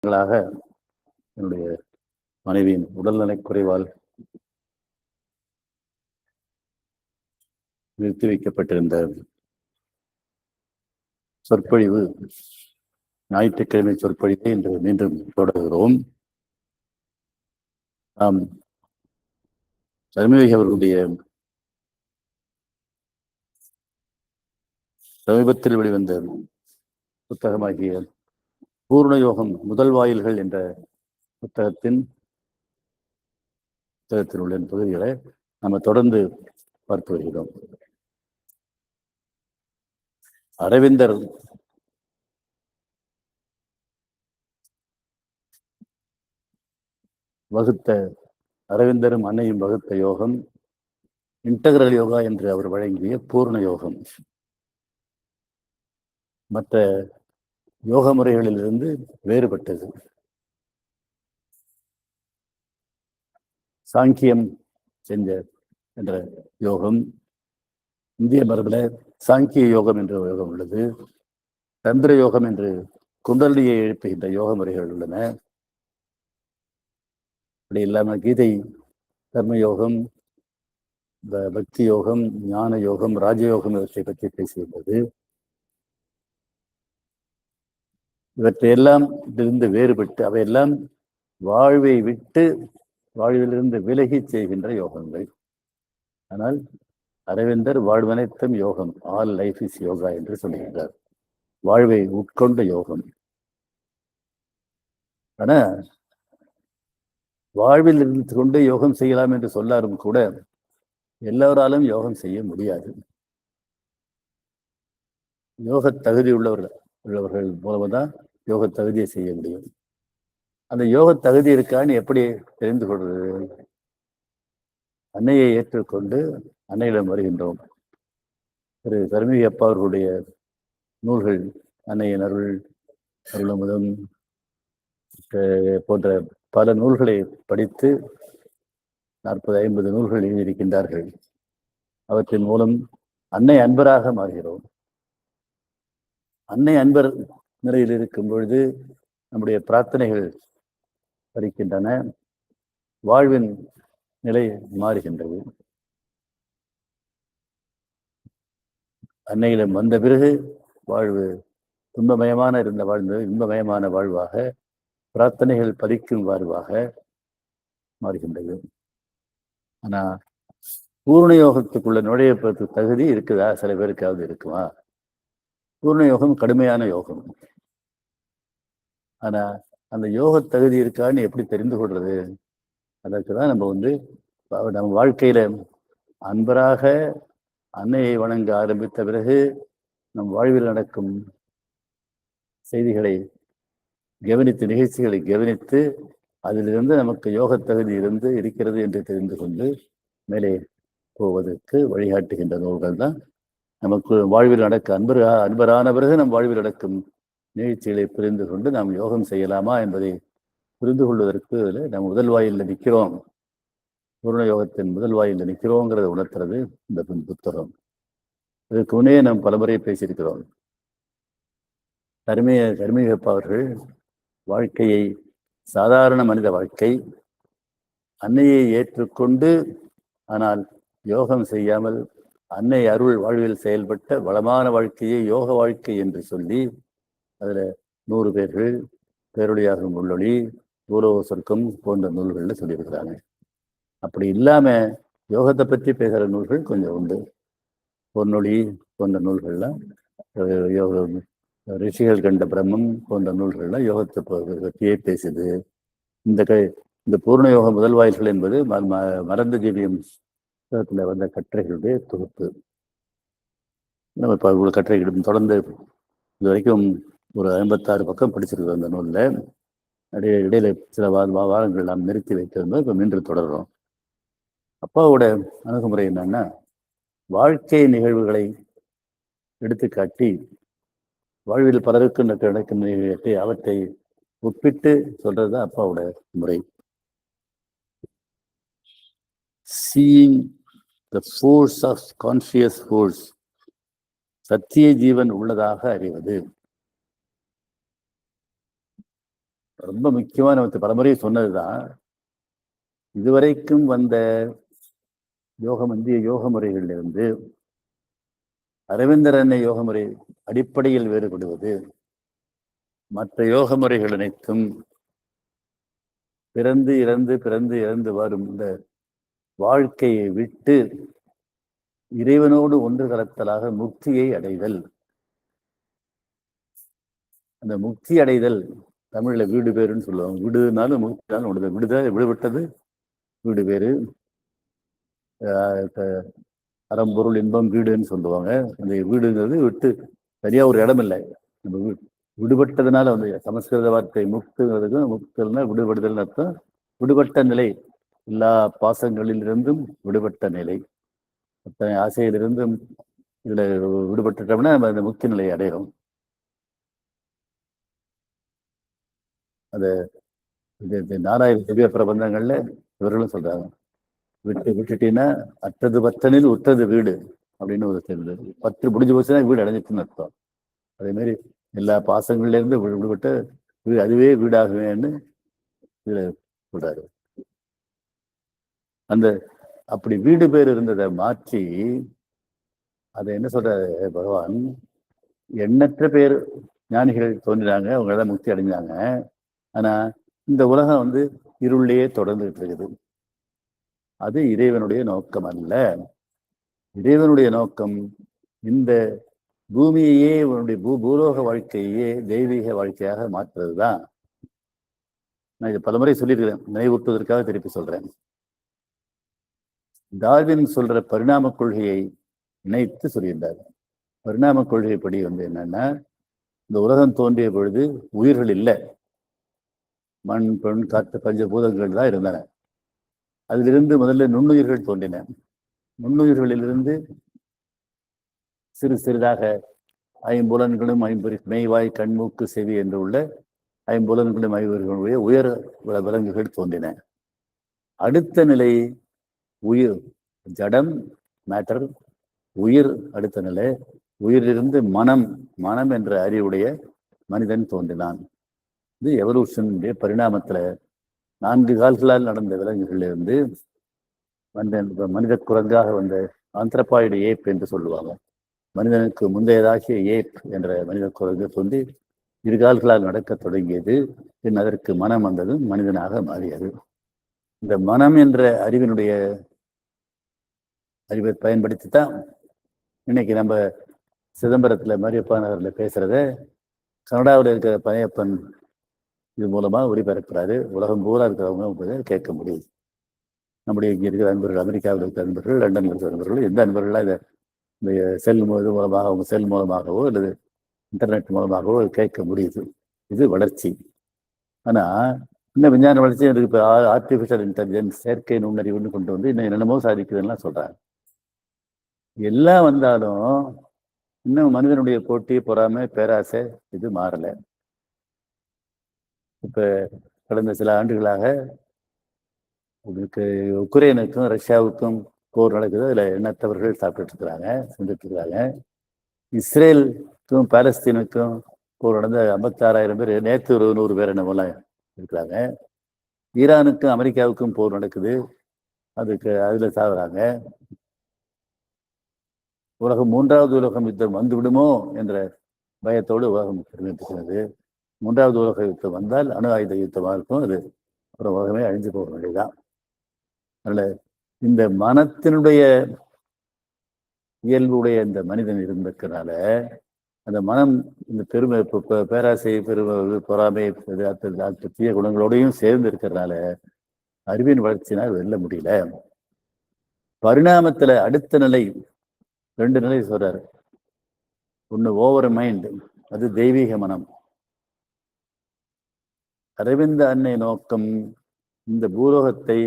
என்னுடைய மனைவியின் உடல்நலக் குறைவால் நிறுத்தி வைக்கப்பட்டிருந்த சொற்பொழிவு, ஞாயிற்றுக்கிழமை சொற்பொழிவை இன்று மீண்டும் தொடர்கிறோம். நாம் தர்மவேகி அவர்களுடைய சமீபத்தில் வெளிவந்த புத்தகமாகிய பூர்ணயோகம் முதல் வாயில்கள் என்ற புத்தகத்தில் உள்ள பகுதிகளை நம்ம தொடர்ந்து பார்த்து வருகிறோம். அரவிந்தர் அரவிந்தரும் அன்னையும் வகுத்த யோகம் இன்டகிரல் யோகா என்று அவர் வழங்கிய பூர்ண யோகம் மற்ற யோக முறைகளிலிருந்து வேறுபட்டது. சாங்கியம் என்ற யோகம், இந்திய மரபில் சாங்கிய யோகம் என்ற யோகம் உள்ளது. தந்திர யோகம் என்று குண்டலியை எழுப்புகின்ற யோக முறைகள் உள்ளன. அப்படி இல்லாமல் கீதை கர்மயோகம், பக்தி யோகம், ஞான யோகம், ராஜயோகம் இவற்றை பற்றி பேசுகின்றது. இவற்றையெல்லாம் இதிலிருந்து வேறுபட்டு அவையெல்லாம் வாழ்வை விட்டு வாழ்விலிருந்து விலகி செய்கின்ற யோகங்கள். ஆனால் அரவிந்தர் வாழ்வனைத்தும் யோகம், ஆல் லைஃப் இஸ் யோகா என்று சொல்லுகின்றார். வாழ்வை உட்கொண்ட யோகம். ஆனா வாழ்வில் இருந்து கொண்டு யோகம் செய்யலாம் என்று சொல்லாரும் கூட எல்லோராலும் யோகம் செய்ய முடியாது. யோக தகுதி உள்ளவர்கள் மூலம்தான் யோக தகுதியை செய்ய முடியும். அந்த யோக தகுதி இருக்கான்னு எப்படி தெரிந்து கொள்வது? அன்னையை ஏற்றுக்கொண்டு அன்னையிடம் வருகின்றோம். திரு தர்மவேகி அப்பா அவர்களுடைய நூல்கள், அன்னையின் அருளமுதம் போன்ற பல நூல்களை படித்து 40-50 நூல்கள் எழுதியிருக்கின்றார்கள். அவற்றின் மூலம் அன்னை அன்பராக மாறுகிறோம். அன்னை அன்பர் நிலையில் இருக்கும் பொழுது நம்முடைய பிரார்த்தனைகள் பறிக்கின்றன, வாழ்வின் நிலை மாறுகின்றது. அன்னையிடம் வந்த பிறகு வாழ்வு துன்பமயமான இருந்த வாழ்வு இன்பமயமான வாழ்வாக, பிரார்த்தனைகள் பறிக்கும் வாழ்வாக மாறுகின்றது. ஆனா பூர்ண யோகத்துக்குள்ள நுழையப்பட்ட தகுதி இருக்குதா? சில பேருக்காவது இருக்குமா? பூர்ண யோகம் கடுமையான யோகம். ஆனா அந்த யோக தகுதி இருக்கான்னு எப்படி தெரிந்து கொள்றது? அதற்குதான் நம்ம வாழ்க்கையில அன்பராக அன்னையை வணங்க ஆரம்பித்த பிறகு நம் வாழ்வில் நடக்கும் செய்திகளை கவனித்து, நிகழ்ச்சிகளை கவனித்து, அதிலிருந்து நமக்கு யோக தகுதி இருக்கிறது என்று தெரிந்து கொண்டு மேலே போவதற்கு வழிகாட்டுகின்ற நூல்கள் தான் நமக்கு வாழ்வில் நடக்க அன்பரான பிறகு நம் வாழ்வில் நடக்கும் நிகழ்ச்சிகளை புரிந்து கொண்டு நாம் யோகம் செய்யலாமா என்பதை புரிந்து கொள்வதற்கு நாம் முதல் வாயிலில் நிற்கிறோம். பூர்ண யோகத்தின் முதல் வாயிலில் நிற்கிறோங்கிறத உணர்த்துறது இந்த புத்தகம். இதுக்கு முன்னே நாம் பலமுறை பேசியிருக்கிறோம். தர்மவேகி அவர்கள் வாழ்க்கையை, சாதாரண மனித வாழ்க்கை, அன்னையை ஏற்றுக்கொண்டு ஆனால் யோகம் செய்யாமல் அன்னை அருள் வாழ்வில் செயல்பட்ட வளமான வாழ்க்கையை யோக வாழ்க்கை என்று சொல்லி அதுல 100 பேர்கள், பேரொழியாகும் உள்ளொளி, பூலோக சொர்க்கம் போன்ற நூல்கள்ல சொல்லியிருக்கிறாங்க. அப்படி இல்லாம யோகத்தை பற்றி பேசுகிற நூல்கள் கொஞ்சம் உண்டு. பொன்னொழி போன்ற நூல்கள்லாம், ரிஷிகள் கண்ட பிரம்மம் போன்ற நூல்கள்லாம் யோகத்தை பற்றியே பேசுது. இந்த பூர்ண யோக முதல் வாயில்கள் என்பது மறந்த ஜீவியம் வந்த கட்டுரைகளுடைய தொகுப்பு. நம்ம இப்போ இவ்வளோ கட்டுரைகள் தொடர்ந்து இது வரைக்கும் ஒரு 56 பக்கம் படிச்சிருக்கோம். அந்த நூலில் இடையில சில வாரங்கள் நாம் நிறுத்தி வைத்திருந்தோம். இப்போ மீண்டும் தொடர்றோம். அப்பாவோட அணுகுமுறை என்னன்னா, வாழ்க்கை நிகழ்வுகளை எடுத்துக்காட்டி வாழ்வில் பலருக்கு நடக்கும் நிகழ்ச்சியை அவற்றை ஒப்பிட்டு சொல்றதுதான் அப்பாவோட முறை. Seeing the force of conscious force, சத்திய ஜீவன் உள்ளதாக அறிவது. ரொம்ப முக்கியமான பலமுறை சொன்னதுதான். இதுவரைக்கும் வந்த இந்திய யோக முறைகளிலிருந்து அரவிந்தர் அன்னை யோக முறை அடிப்படையில் வேறுபடுவது, மற்ற யோக முறைகள் அனைத்தும் பிறந்து இறந்து பிறந்து இறந்து வரும் இந்த வாழ்க்கையை விட்டு இறைவனோடு ஒன்று கலத்தலாக முக்தியை அடைதல். அந்த முக்தி அடைதல் தமிழ்ல வீடு பேருன்னு சொல்லுவாங்க. வீடுனாலும் முக்தினாலும் விடுபட்டது வீடு பேரு. அறம்பொருள் இன்பம் வீடுன்னு சொல்லுவாங்க. அந்த வீடுங்கிறது விட்டு சரியா ஒரு இடம் இல்லை. நம்ம விடுபட்டதுனால வந்து சமஸ்கிருத வார்த்தை முக்துங்கிறதுக்கும் முக்தல்னா விடுபடுதல் அர்த்தம். விடுபட்ட நிலை, எல்லா பாசங்களிலிருந்தும் விடுபட்ட நிலை, அத்தனை ஆசையிலிருந்தும் இதுல விடுபட்டுட்டோம்னா நம்ம அந்த முக்தி நிலையை அடைகிறோம். அது நாலாயிரம் திவ்ய பிரபந்தங்கள்ல இவர்களும் சொல்றாங்க. விட்டுட்டீங்கன்னா அற்றது பத்தனில் உற்றது வீடு அப்படின்னு ஒரு தெரியுது. 10 முடிஞ்சு போச்சுன்னா வீடு அடைஞ்சிட்டுன்னு அர்த்தம். அதே மாதிரி எல்லா பாசங்கள்ல இருந்து விடுபட்டு அதுவே வீடாகுவேன்னு இதுல சொல்றாரு. அந்த அப்படி வீடு பேர் இருந்ததை மாற்றி அதை என்ன சொல்றாரு பகவான், எண்ணற்ற பேர் ஞானிகள் தோன்றினாங்க, அவங்களாம் முக்தி அடைஞ்சாங்க. ஆனா இந்த உலகம் வந்து இருளையே தொடர்ந்துகிட்டு இருக்குது. அது இறைவனுடைய நோக்கம் அல்ல. இறைவனுடைய நோக்கம் இந்த பூமியையே உன்னுடைய பூலோக வாழ்க்கையே தெய்வீக வாழ்க்கையாக மாற்றுறதுதான். நான் இதை பலமுறை சொல்லியிருக்கிறேன், நினைவூட்டுவதற்காக திருப்பி சொல்றேன். டார்வின் சொல்ற பரிணாம கொள்கையை இணைத்து சொல்கின்றார். பரிணாம கொள்கைப்படி வந்து என்னன்னா, இந்த உலகம் தோன்றிய பொழுது உயிர்கள் இல்லை, மண் பெண் காற்று பஞ்சபூதங்கள் தான் இருந்தன. அதிலிருந்து முதல்ல நுண்ணுயிர்கள் தோன்றின. நுண்ணுயிர்களிலிருந்து சிறு சிறிதாக ஐம்புலன்களும் மெய்வாய் கண்மூக்கு செவி என்று உள்ள ஐம்புலன்களும் ஐவர்களுடைய உயர் விலங்குகள் தோன்றின. அடுத்த நிலை உயிர், ஜடம் மேட்டர், உயிர் அடுத்த நிலை. உயிரிலிருந்து மனம் என்ற அறிவுடைய மனிதன் தோன்றினான். இது எவல்யூஷனுடைய பரிணாமத்துல 4 கால்களால் நடந்த விலங்குகளிலிருந்து மனித குரங்காக வந்த ஆந்த்ரபாய்டு ஏப் என்று சொல்லுவாங்க. மனிதனுக்கு முந்தையதாகிய ஏப் என்ற மனித குரங்கு தோன்றி 2 கால்களால் நடக்க தொடங்கியது. பின் அதற்கு மனம் வந்தது, மனிதனாக மாறியது. இந்த மனம் என்ற அறிவினுடைய அறிவை பயன்படுத்தித்தான் இன்னைக்கு நம்ம சிதம்பரத்துல மரியப்பா நகர்ல பேசுறத கனடாவில் இருக்கிற பனையப்பன் இது மூலமா ஒளிபரப்புறாரு. உலகம் பூரா இருக்கிறவங்க கேட்க முடியுது. நம்முடைய இங்க இருக்கிற அன்பர்கள், அமெரிக்காவில் இருக்கிற அன்பர்கள், லண்டனில் இருக்கிற அன்பர்கள், எந்த அன்பர்கள்லாம் இதை இந்த செல் மூலமாக, அவங்க செல் மூலமாகவோ அல்லது இன்டர்நெட் மூலமாகவோ கேட்க முடியுது. இது வளர்ச்சி. ஆனா இன்னும் விஞ்ஞான வளர்ச்சி இருக்கு. இப்போ ஆர்டிஃபிஷியல் இன்டெலிஜென்ஸ், செயற்கை நுண்ணறிவுன்னு கொண்டு வந்து இன்னும் என்னென்னமோ சாதிக்குதுன்னா சொல்றாங்க. எல்லாம் வந்தாலும் இன்னும் மனிதனுடைய போட்டி, பொறாமை, பேராசை இது மாறல. இப்ப கடந்த சில ஆண்டுகளாக உக்ரைனுக்கும் ரஷ்யாவுக்கும் போர் நடக்குது. அதுல எண்ணற்றவர்கள் சாப்பிட்டு இருக்கிறாங்க, செஞ்சுட்டு இருக்கிறாங்க. இஸ்ரேலுக்கும் பாலஸ்தீனுக்கும் போர் நடந்த 56,000 பேர், நேற்று 100 பேர் என்னவெல்லாம் இருக்கிறாங்க. ஈரானுக்கும் அமெரிக்காவுக்கும் போர் நடக்குது, அதுல சாகுறாங்க. உலகம் 3வது உலகம் யுத்தம் வந்து விடுமோ என்ற பயத்தோடு உலகம் இருக்கிறது. 3வது உலக யுத்தம் வந்தால் அணு ஆயுத யுத்தமாக இருக்கும். அது அப்புறம் உலகமே அழிஞ்சு போக வேண்டியதுதான். அதனால இந்த மனத்தினுடைய இயல்புடைய இந்த மனிதன் இருந்திருக்கிறனால அந்த மனம் இந்த பெருமை, பேராசை, பெருமை, பொறாமை, தீய குணங்களோடையும் சேர்ந்து இருக்கிறதுனால அறிவின் வளர்ச்சினால் வெல்ல முடியல. பரிணாமத்துல அடுத்த நிலை 2 நிலை சொல்றாரு. ஒண்ணு ஓவர் மைண்ட், அது தெய்வீக மனம். அரவிந்த அன்னை நோக்கம் இந்த பூலோகத்தை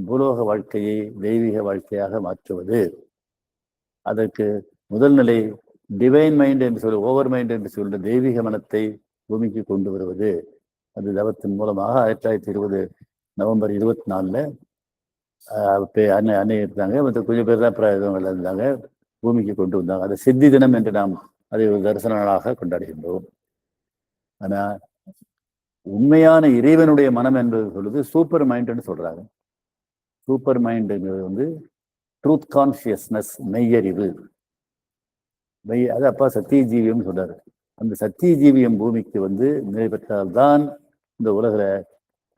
பூலோக வாழ்க்கையை தெய்வீக வாழ்க்கையாக மாற்றுவது. அதற்கு முதல் நிலை டிவைன் மைண்ட் என்று சொல்லி, ஓவர் மைண்ட் என்று சொல்ற தெய்வீக மனத்தை பூமிக்கு கொண்டு வருவது. அது தவத்தின் மூலமாக 1920 நவம்பர் 24 அன்னை இருந்தாங்க. மற்ற கொஞ்சம் பேர் தான் இருந்தாங்க, பூமிக்கு கொண்டு வந்தாங்க. அது சித்தி தினம் என்று நாம் அதை ஒரு தரிசன நாளாக கொண்டாடுகின்றோம். ஆனா உண்மையான இறைவனுடைய மனம் என்பது சொல்லுது சூப்பர் மைண்ட்னு சொல்றாங்க. சூப்பர் மைண்டுங்கிறது வந்து ட்ரூத் கான்சியஸ்னஸ், மெய்யறிவு. அது அப்பா சத்திய ஜீவியம் சொல்றாரு. அந்த சத்திய ஜீவியம் பூமிக்கு வந்து நிலை பெற்றால்தான் இந்த உலகில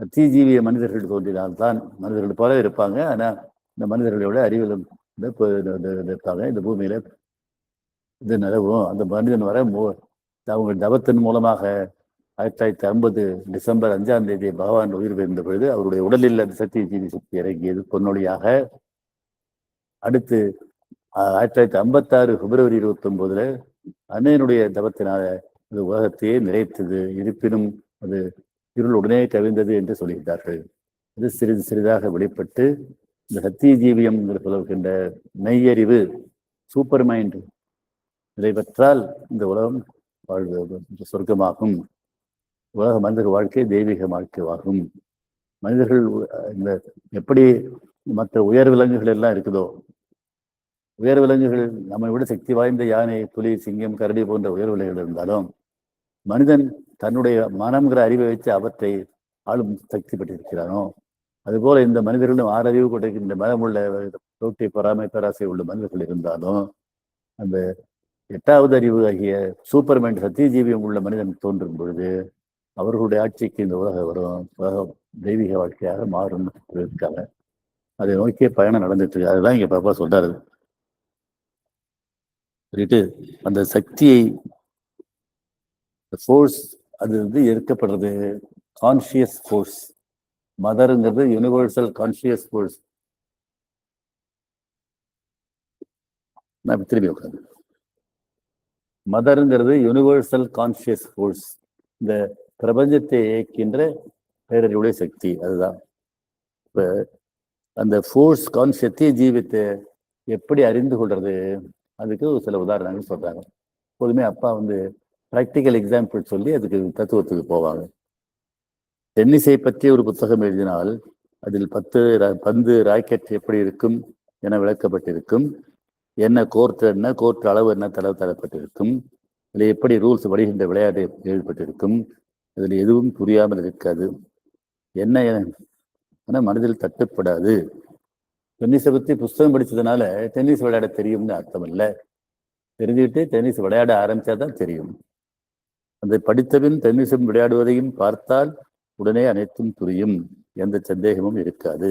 சத்திய ஜீவிய மனிதர்கள் தோன்றினால்தான் மனிதர்கள் போல இருப்பாங்க. ஆனா இந்த மனிதர்களோட அறிவிலும் இருப்பாங்க. இந்த பூமியில இது நிலவும். அந்த மனிதன் வர அவங்க தவத்தின் மூலமாக 1950 டிசம்பர் 5ஆம் தேதி பகவான் உயிர் பெறுந்த பொழுது அவருடைய உடலில் அந்த சத்திய ஜீவி சக்தி இறங்கியது பொன்னொழியாக. அடுத்து 1956 பிப்ரவரி 29 அன்னையனுடைய தவத்தினால அது உலகத்தையே நிறைத்தது. இருப்பினும் அது இருள் உடனே கவிழ்ந்தது என்று சொல்கிறார்கள். இது சிறிது சிறிதாக வெளிப்பட்டு இந்த சத்திய ஜீவியம் என்று சொல்கின்ற மெய்யறிவு சூப்பர் மைண்ட் நிலை பெற்றால் இந்த உலகம் வாழ்வு சொர்க்கமாகும். உலக மனிதர்கள் வாழ்க்கை தெய்வீக வாழ்க்கையாகும். மனிதர்கள் இந்த எப்படி மற்ற உயர் விலங்குகள் எல்லாம் இருக்குதோ, உயர் விலங்குகள் நம்மை விட சக்தி வாய்ந்த யானை, புலி, சிங்கம், கரடி போன்ற உயர் விலங்குகள் இருந்தாலும் மனிதன் தன்னுடைய மனம்ங்கிற அறிவை வச்சு அவற்றை ஆளும் சக்தி பெற்றிருக்கிறானோ அதுபோல இந்த மனிதர்களும் ஆறறிவு கொடுக்கின்ற மனமுள்ள தோட்டி பொறாமை பேராசை உள்ள மனிதர்கள் இருந்தாலும் அந்த 8வது அறிவு ஆகிய சூப்பர் மைண்ட் சத்திய ஜீவியம் உள்ள மனிதன் தோன்றும் பொழுது அவர்களுடைய ஆட்சிக்கு இந்த உலகம் வரும். உலகம் தெய்வீக வாழ்க்கையாக மாறும் இருக்காங்க. அதை நோக்கிய பயணம் நடந்துட்டு இருக்கு. அதுதான் இங்க பாப்பா சொல்றாரு. சொல்லிட்டு அந்த சக்தியை ஃபோர்ஸ் அது வந்து எடுக்கப்படுறது கான்சியஸ் ஃபோர்ஸ். மதருங்கிறது யூனிவர்சல் கான்சியஸ் ஃபோர்ஸ். நான் திரும்பி உட்காந்து மதருங்கிறது யூனிவர்சல் கான்சியஸ் ஃபோர்ஸ். இந்த பிரபஞ்சத்தை இயக்கின்ற பேரறிவுடைய சக்தி. அதுதான் இப்ப அந்த ஃபோர்ஸ் கான்சியத்தை ஜீவித்தை எப்படி அறிந்து கொள்றது, அதுக்கு சில உதாரணங்கள் சொல்றாங்க. எப்போதுமே அப்பா வந்து ப்ராக்டிக்கல் எக்ஸாம்பிள் சொல்லி அதுக்கு தத்துவத்துக்கு போவாங்க. டென்னிஸை பற்றி ஒரு புத்தகம் எழுதினால் அதில் 10 பந்து ராக்கெட் எப்படி இருக்கும் என விளக்கப்பட்டிருக்கும். என்ன கோர்ட், என்ன கோர்ட் அளவு, என்ன தளவு தரப்பட்டிருக்கும். அதில் எப்படி ரூல்ஸ் வருகின்ற விளையாட்டு எழுதப்பட்டிருக்கும். அதில் எதுவும் புரியாமல் இருக்காது. என்ன ஆனால் மனதில் தட்டுப்படாது. டென்னிஸை பற்றி புஸ்தகம் படித்ததுனால டென்னிஸ் விளையாட தெரியும்னு அர்த்தம் இல்லை. தெரிஞ்சுக்கிட்டு டென்னிஸ் விளையாட ஆரம்பித்தாதான் தெரியும். அந்த படித்தபின் டென்னிஸும் விளையாடுவதையும் பார்த்தால் உடனே அனைத்தும் புரியும். எந்த சந்தேகமும் இருக்காது.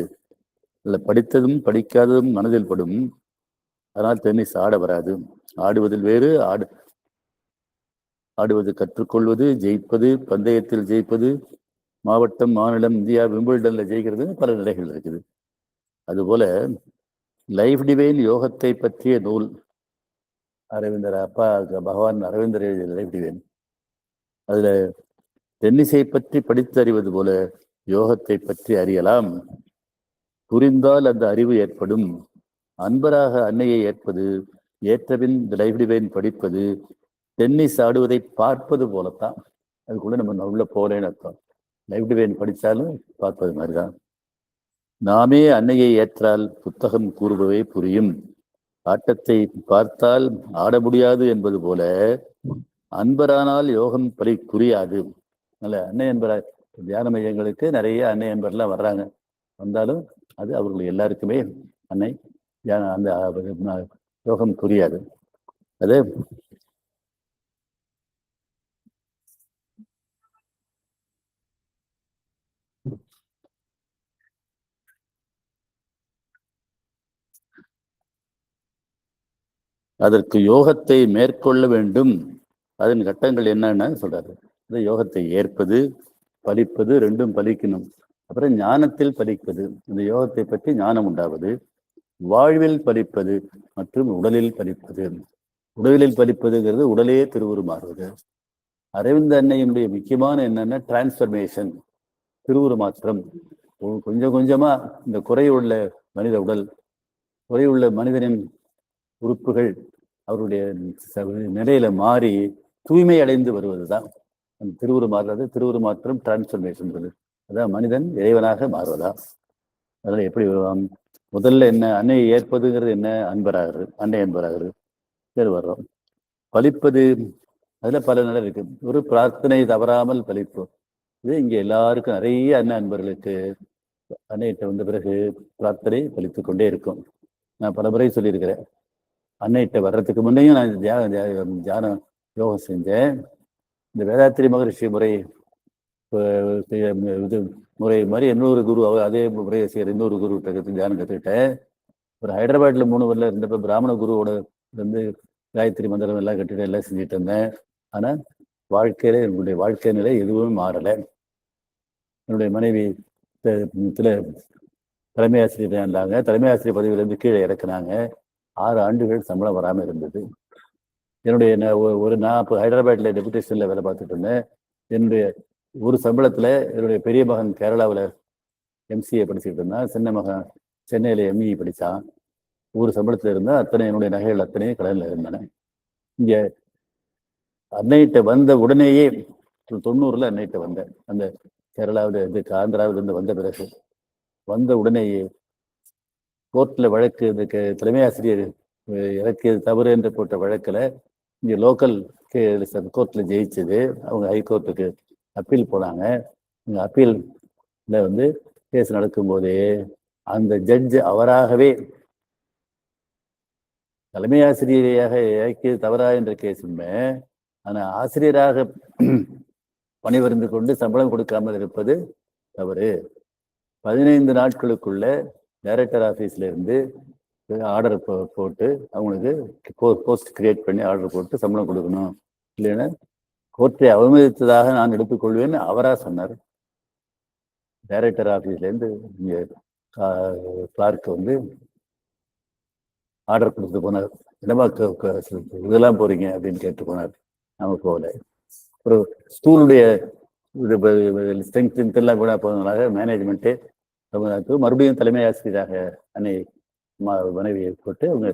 இல்லை படித்ததும் படிக்காததும் மனதில் படும். அதனால் டென்னிஸ் ஆட வராது. ஆடுவதில் வேறு, ஆடுவது கற்றுக்கொள்வது, ஜெயிப்பது, பந்தயத்தில் ஜெயிப்பது, மாவட்டம், மாநிலம், இந்தியா, விம்பிள்டன்ல ஜெயிக்கிறது பல நிலைகள் இருக்குது. அதுபோல லைஃப் டிவைன் யோகத்தை பற்றிய நூல் அரவிந்தர் அப்பா பகவான் அரவிந்தர் எழுதிய லைஃப் டிவைன். அதுல டென்னிஸை பற்றி படித்து அறிவது போல யோகத்தை பற்றி அறியலாம். புரிந்தால் அந்த அறிவு ஏற்படும். அன்பராக அன்னையை ஏற்பது, ஏற்றபின் இந்த லைஃப் டிவைன் படிப்பது டென்னிஸ் ஆடுவதை பார்ப்பது போலத்தான். அதுக்குள்ள நம்ம உள்ள போறேன்னு அர்த்தம். லைஃப் டிவைன் படித்தாலும் பார்ப்பது மாதிரிதான். நாமே அன்னையை ஏற்றால் புத்தகம் கூறுபவை புரியும். ஆட்டத்தை பார்த்தால் ஆட முடியாது என்பது போல அன்பரானால் யோகம் புரியாது. நல்ல அன்னை என்பராய் தியான மையங்களுக்கு நிறைய அன்னை என்பர்லாம் வர்றாங்க. வந்தாலும் அது அவர்கள் எல்லாருக்குமே அன்னை அந்த யோகம் புரியாது. அது அதற்கு யோகத்தை மேற்கொள்ள வேண்டும். அதன் கட்டங்கள் என்னன்னு சொல்றாரு. அது யோகத்தை ஏற்பது, பலிப்பது, ரெண்டும் பலிக்கணும். அப்புறம் ஞானத்தில் பலிப்பது, இந்த யோகத்தை பற்றி ஞானம் உண்டாவது, வாழ்வில் பலிப்பது மற்றும் உடலில் பலிப்பது. உடலில் பலிப்பதுங்கிறது உடலே திருவுருமாறுவது. அரவிந்த அன்னையினுடைய முக்கியமான என்னன்னா டிரான்ஸ்பர்மேஷன், திருவுருமாற்றம். கொஞ்சம் கொஞ்சமா இந்த குறையுள்ள மனித உடல், குறையுள்ள மனிதனின் உறுப்புகள் அவருடைய நிலையில மாறி தூய்மை அடைந்து வருவதுதான் அந்த திருவுருமாறுறது. திருவுருமாற்றம் டிரான்ஸ்பர்மேஷன். அதான் மனிதன் இறைவனாக மாறுவதா. அதனால எப்படி வருவான்? முதல்ல என்ன அன்னையை ஏற்பதுங்கிறது என்ன? அன்பராகிறது, அன்னை அன்பராகிறது. சரி வர்றோம். பலிப்பது அதுல பல நிலை இருக்கு. ஒரு பிரார்த்தனை தவறாமல் பலிப்போம். இது இங்க எல்லாருக்கும் நிறைய அன்பர்களுக்கு அன்னையிட்ட வந்த பிறகு பிரார்த்தனை பலித்து கொண்டே இருக்கும். நான் பல முறை சொல்லியிருக்கிறேன். அன்னையிட்ட வர்றதுக்கு முன்னையும் நான் தியானம் யோகம் செஞ்சேன். இந்த வேதாத்திரி மகரிஷி முறை இது முறை மாதிரி இன்னொரு குரு அதே முறையை செய்யற இன்னொரு குரு தியானம் கற்றுக்கிட்டேன். ஒரு ஹைதராபாத்ல 3 வருடம் இருந்தப்ப பிராமண குருவோட வந்து காயத்ரி மந்திரம் எல்லாம் கட்டிட்டு எல்லாம் செஞ்சுட்டு இருந்தேன். ஆனா வாழ்க்கையில என்னுடைய வாழ்க்கை நிலை எதுவும் மாறலை. என்னுடைய மனைவி தலைமை ஆசிரியர் இருந்தாங்க. தலைமை ஆசிரியர் பதவியிலிருந்து கீழே இறக்குனாங்க. 6 ஆண்டுகள் சம்பளம் வராமல் இருந்தது. என்னுடைய நான் இப்போ ஹைதராபாத்ல டெபுடேஷன்ல வேலை பார்த்துட்டு இருந்தேன். என்னுடைய ஒரு சம்பளத்துல என்னுடைய பெரிய மகன் கேரளாவில் எம்சிஏ படிச்சுட்டு இருந்தான். சின்ன மகன் சென்னையில எம்இ படித்தான். ஒரு சம்பளத்துல இருந்தா அத்தனை என்னுடைய நகைகள் அத்தனையும் கடனில் இருந்தன. இங்க அன்னைகிட்ட வந்த உடனேயே 90ல் அன்னைகிட்ட வந்தேன். அந்த கேரளாவில் இதுக்கு ஆந்திராவிலிருந்து வந்த பிறகு வந்த உடனேயே கோர்ட்ல வழக்கு இந்த தலைமை ஆசிரியர் இறக்கியது தவறு என்று போட்ட வழக்கில் இங்கே லோக்கல் கோர்ட்ல ஜெயிச்சது. அவங்க ஹைகோர்ட்டுக்கு அப்பீல் போனாங்க. இங்கே அப்பீல்ல வந்து கேஸ் நடக்கும்போதே அந்த ஜட்ஜ் அவராகவே தலைமை ஆசிரியரையாக இறக்கியது தவறா என்ற கேஸுமே, ஆனால் ஆசிரியராக பணிபுரிந்து கொண்டு சம்பளம் கொடுக்காமல் இருப்பது தவறு. 15 நாட்களுக்குள்ள டைரக்டர் ஆஃபீஸ்ல இருந்து ஆர்டர் போட்டு அவங்களுக்கு போஸ்ட் கிரியேட் பண்ணி ஆர்டர் போட்டு சம்பளம் கொடுக்கணும், இல்லைன்னா கோர்ட்டை அவமதித்ததாக நான் எடுத்துக்கொள்வேன்னு அவரா சொன்னார். டைரக்டர் ஆஃபீஸ்லேருந்து இங்கே கிளார்க்கு வந்து ஆர்டர் கொடுத்து போனார். என்னமா இதெல்லாம் போறீங்க அப்படின்னு கேட்டு போனார். நம்ம போகல. ஒரு ஸ்கூலுடைய ஸ்ட்ரென்த் எல்லாம் கூட போனதுனால மேனேஜ்மெண்ட்டு மறுபடியும் தலைமை ஆசிரியராக அன்னை மனைவியை போட்டு அவங்க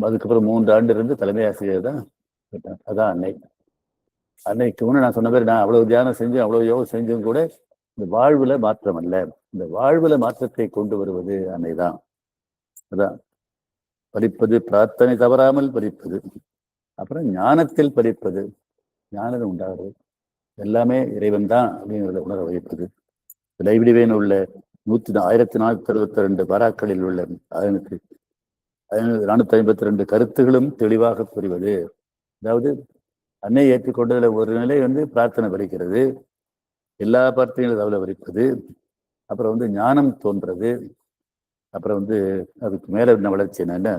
அதுக்கப்புறம் 3 ஆண்டு இருந்து தலைமை ஆசிரியர் தான். அதான் அன்னை. அன்னைக்கு முன்னே நான் சொன்ன மாதிரி நான் அவ்வளவு தியானம் செஞ்சும் அவ்வளவு யோகம் செஞ்சும் கூட இந்த வாழ்வுல மாற்றம் அல்ல. இந்த வாழ்வுல மாற்றத்தை கொண்டு வருவது அன்னை தான். அதான் படிப்பது, பிரார்த்தனை தவறாமல் படிப்பது, அப்புறம் ஞானத்தில் படிப்பது, ஞானம் உண்டாகிறது எல்லாமே இறைவன் தான் அப்படிங்கிறத உணர வைப்பது. லைப்ரரியில் உள்ள 1462 பராக்களில் உள்ள 452 கருத்துகளும் தெளிவாக புரிவது. அதாவது அன்னை ஏற்றுக்கொண்டதுல ஒரு நிலை வந்து பிரார்த்தனை படிக்கிறது, எல்லா பிரார்த்தனைகளும் தவளை படிப்பது, அப்புறம் வந்து ஞானம் தோன்றது, அப்புறம் வந்து அதுக்கு மேல என்ன வளர்ச்சி என்னன்னா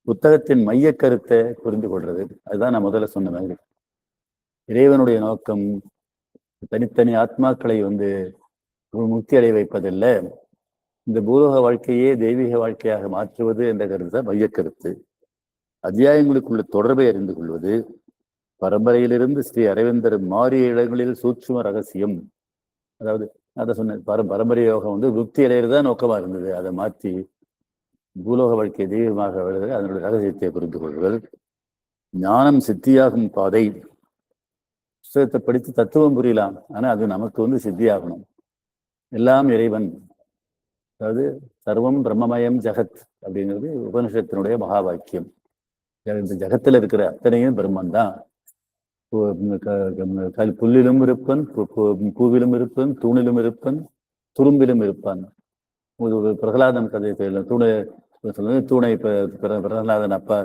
புத்தகத்தின் மைய கருத்தை புரிந்து கொள்றது. அதுதான் நான் முதல்ல சொன்ன மாதிரி இறைவனுடைய நோக்கம் தனித்தனி ஆத்மாக்களை வந்து முக்தி அடைய வைப்பதில்லை, இந்த பூலோக வாழ்க்கையே தெய்வீக வாழ்க்கையாக மாற்றுவது என்ற கருத்து தான் மைய கருத்து. அத்தியாயங்களுக்குள்ள தொடர்பை அறிந்து கொள்வது, பரம்பரையிலிருந்து ஸ்ரீ அரவிந்தர் மாறிய இடங்களில் சூட்சும ரகசியம். அதாவது அதை சொன்ன பரம்பரை யோகம் வந்து முக்தி அடைகிறதா நோக்கமா இருந்தது. அதை மாற்றி பூலோக வாழ்க்கை தெய்வமாக வருது, அதனுடைய ரகசியத்தை புரிந்து கொள்வது. ஞானம் சித்தியாகும் பாதை. புத்தகத்தை படித்து தத்துவம் புரியலாம், ஆனா அது நமக்கு வந்து சித்தியாகணும். எல்லாம் இறைவன், அதாவது சர்வம் பிரம்மமயம் ஜகத் அப்படிங்கிறது உபனிஷத்தினுடைய மகா வாக்கியம். இந்த ஜகத்துல இருக்கிற அத்தனையும் பிரம்மன் தான். புல்லிலும் இருப்பன், பூவிலும் இருப்பன், தூணிலும் இருப்பன், துரும்பிலும் இருப்பான். பிரகலாதன் கதை தூணை பிரகலாதன் அப்பா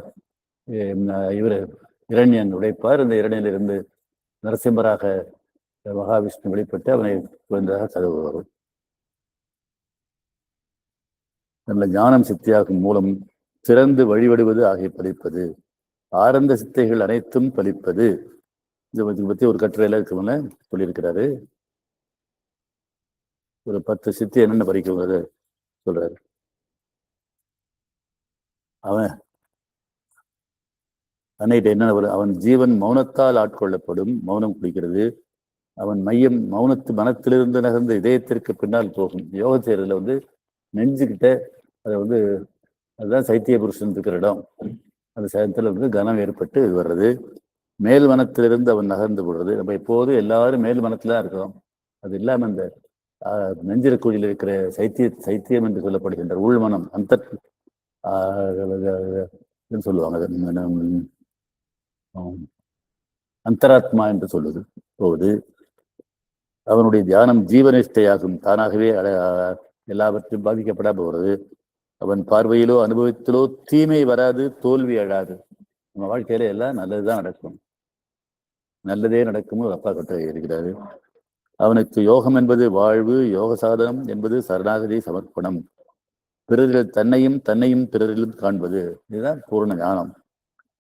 இவர் இரண்யன் உடைப்பார். இந்த இரணியிலிருந்து நரசிம்மராக மகாவிஷ்ணு வெளிப்பட்டு அவனை குழந்தையாக கதவு வரும். நல்ல ஞானம் சித்தியாகும் மூலம் சிறந்து வழிபடுவது ஆகிய படிப்பது, ஆரம்ப சித்தைகள் அனைத்தும் பலிப்பது. இதை பத்தி ஒரு கட்டுரையில இருக்கவங்க சொல்லியிருக்கிறாரு. ஒரு 10 சித்தி என்னென்ன படிக்குங்கிறத சொல்றாரு. அவன் அன்னைகிட்ட என்ன, அவன் ஜீவன் மௌனத்தால் ஆட்கொள்ளப்படும், மௌனம் குடிக்கிறது. அவன் மையம் மனத்திலிருந்து நகர்ந்து இதயத்திற்கு பின்னால் போகும். யோக செய்யறதுல வந்து நெஞ்சுக்கிட்ட அதை வந்து அதுதான் சைத்திய புருஷன் இருக்கிற இடம். அந்த சயத்துல வந்து கனம் ஏற்பட்டு வர்றது. மேல் மனத்திலிருந்து அவன் நகர்ந்து போடுறது. நம்ம எப்போதும் எல்லாரும் மேல் மனத்துல தான் இருக்கிறோம். அது இல்லாம இந்த நெஞ்சிறக்குழியில் இருக்கிற சைத்தியம் என்று சொல்லப்படுகின்ற உள்மனம் சொல்லுவாங்க, அந்தராத்மா என்று சொல்லுது போகுது. அவனுடைய தியானம் ஜீவனிஷ்டையாகும். தானாகவே எல்லாவற்றையும் பாதிக்கப்படாம போகிறது. அவன் பார்வையிலோ அனுபவத்திலோ தீமை வராது, தோல்வி அழாது. நம்ம வாழ்க்கையில எல்லாம் நல்லதுதான் நடக்கும். நல்லதே நடக்கும் ஒரு அப்பா கிட்ட இருக்கிறாரு. அவனுக்கு யோகம் என்பது வாழ்வு, யோக சாதனம் என்பது சரணாகதி சமர்ப்பணம். பிறரில் தன்னையும் தன்னையும் பிறரிலும் காண்பது, இதுதான் பூர்ண ஞானம்.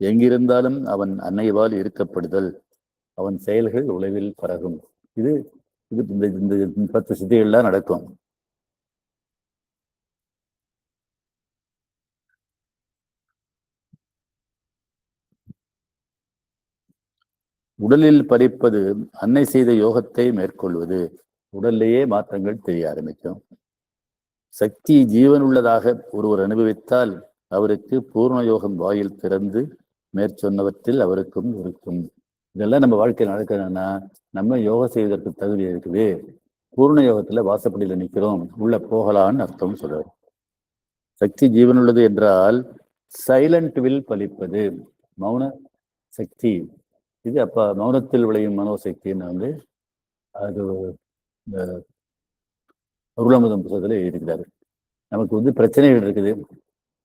எங்கிருந்தாலும் அவன் அன்னைவால் இருக்கப்படுதல், அவன் செயல்கள் உலகில் பரகும். இது இது இந்த 10 சித்திகள்லாம் நடக்கும். உடலில் படிப்பது அன்னை செய்த யோகத்தை மேற்கொள்வது. உடல்லையே மாற்றங்கள் தெரிய ஆரம்பிக்கும். சக்தி ஜீவன் உள்ளதாக ஒருவர் அனுபவித்தால் அவருக்கு பூர்ண யோகம் வாயில் திறந்து மேற்சொன்னவற்றில் அவருக்கும் இருக்கும். இதெல்லாம் நம்ம வாழ்க்கையில் நடக்கணும்னா நம்ம யோகம் செய்வதற்கு தகுதி இருக்குது. பூர்ண யோகத்துல வாசப்படியில நிக்கிறோம், உள்ள போகலான்னு அர்த்தம் சொல்றாரு. சக்தி ஜீவன் உள்ளது என்றால் சைலண்ட் வில் பலிப்பது, மௌன சக்தி. இது அப்ப மௌனத்தில் விளையும் மனோசக்தின்னு அது இந்த அருளமுதம் புத்தகத்துல இருக்கிறாரு. நமக்கு பிரச்சனைகள் இருக்குது,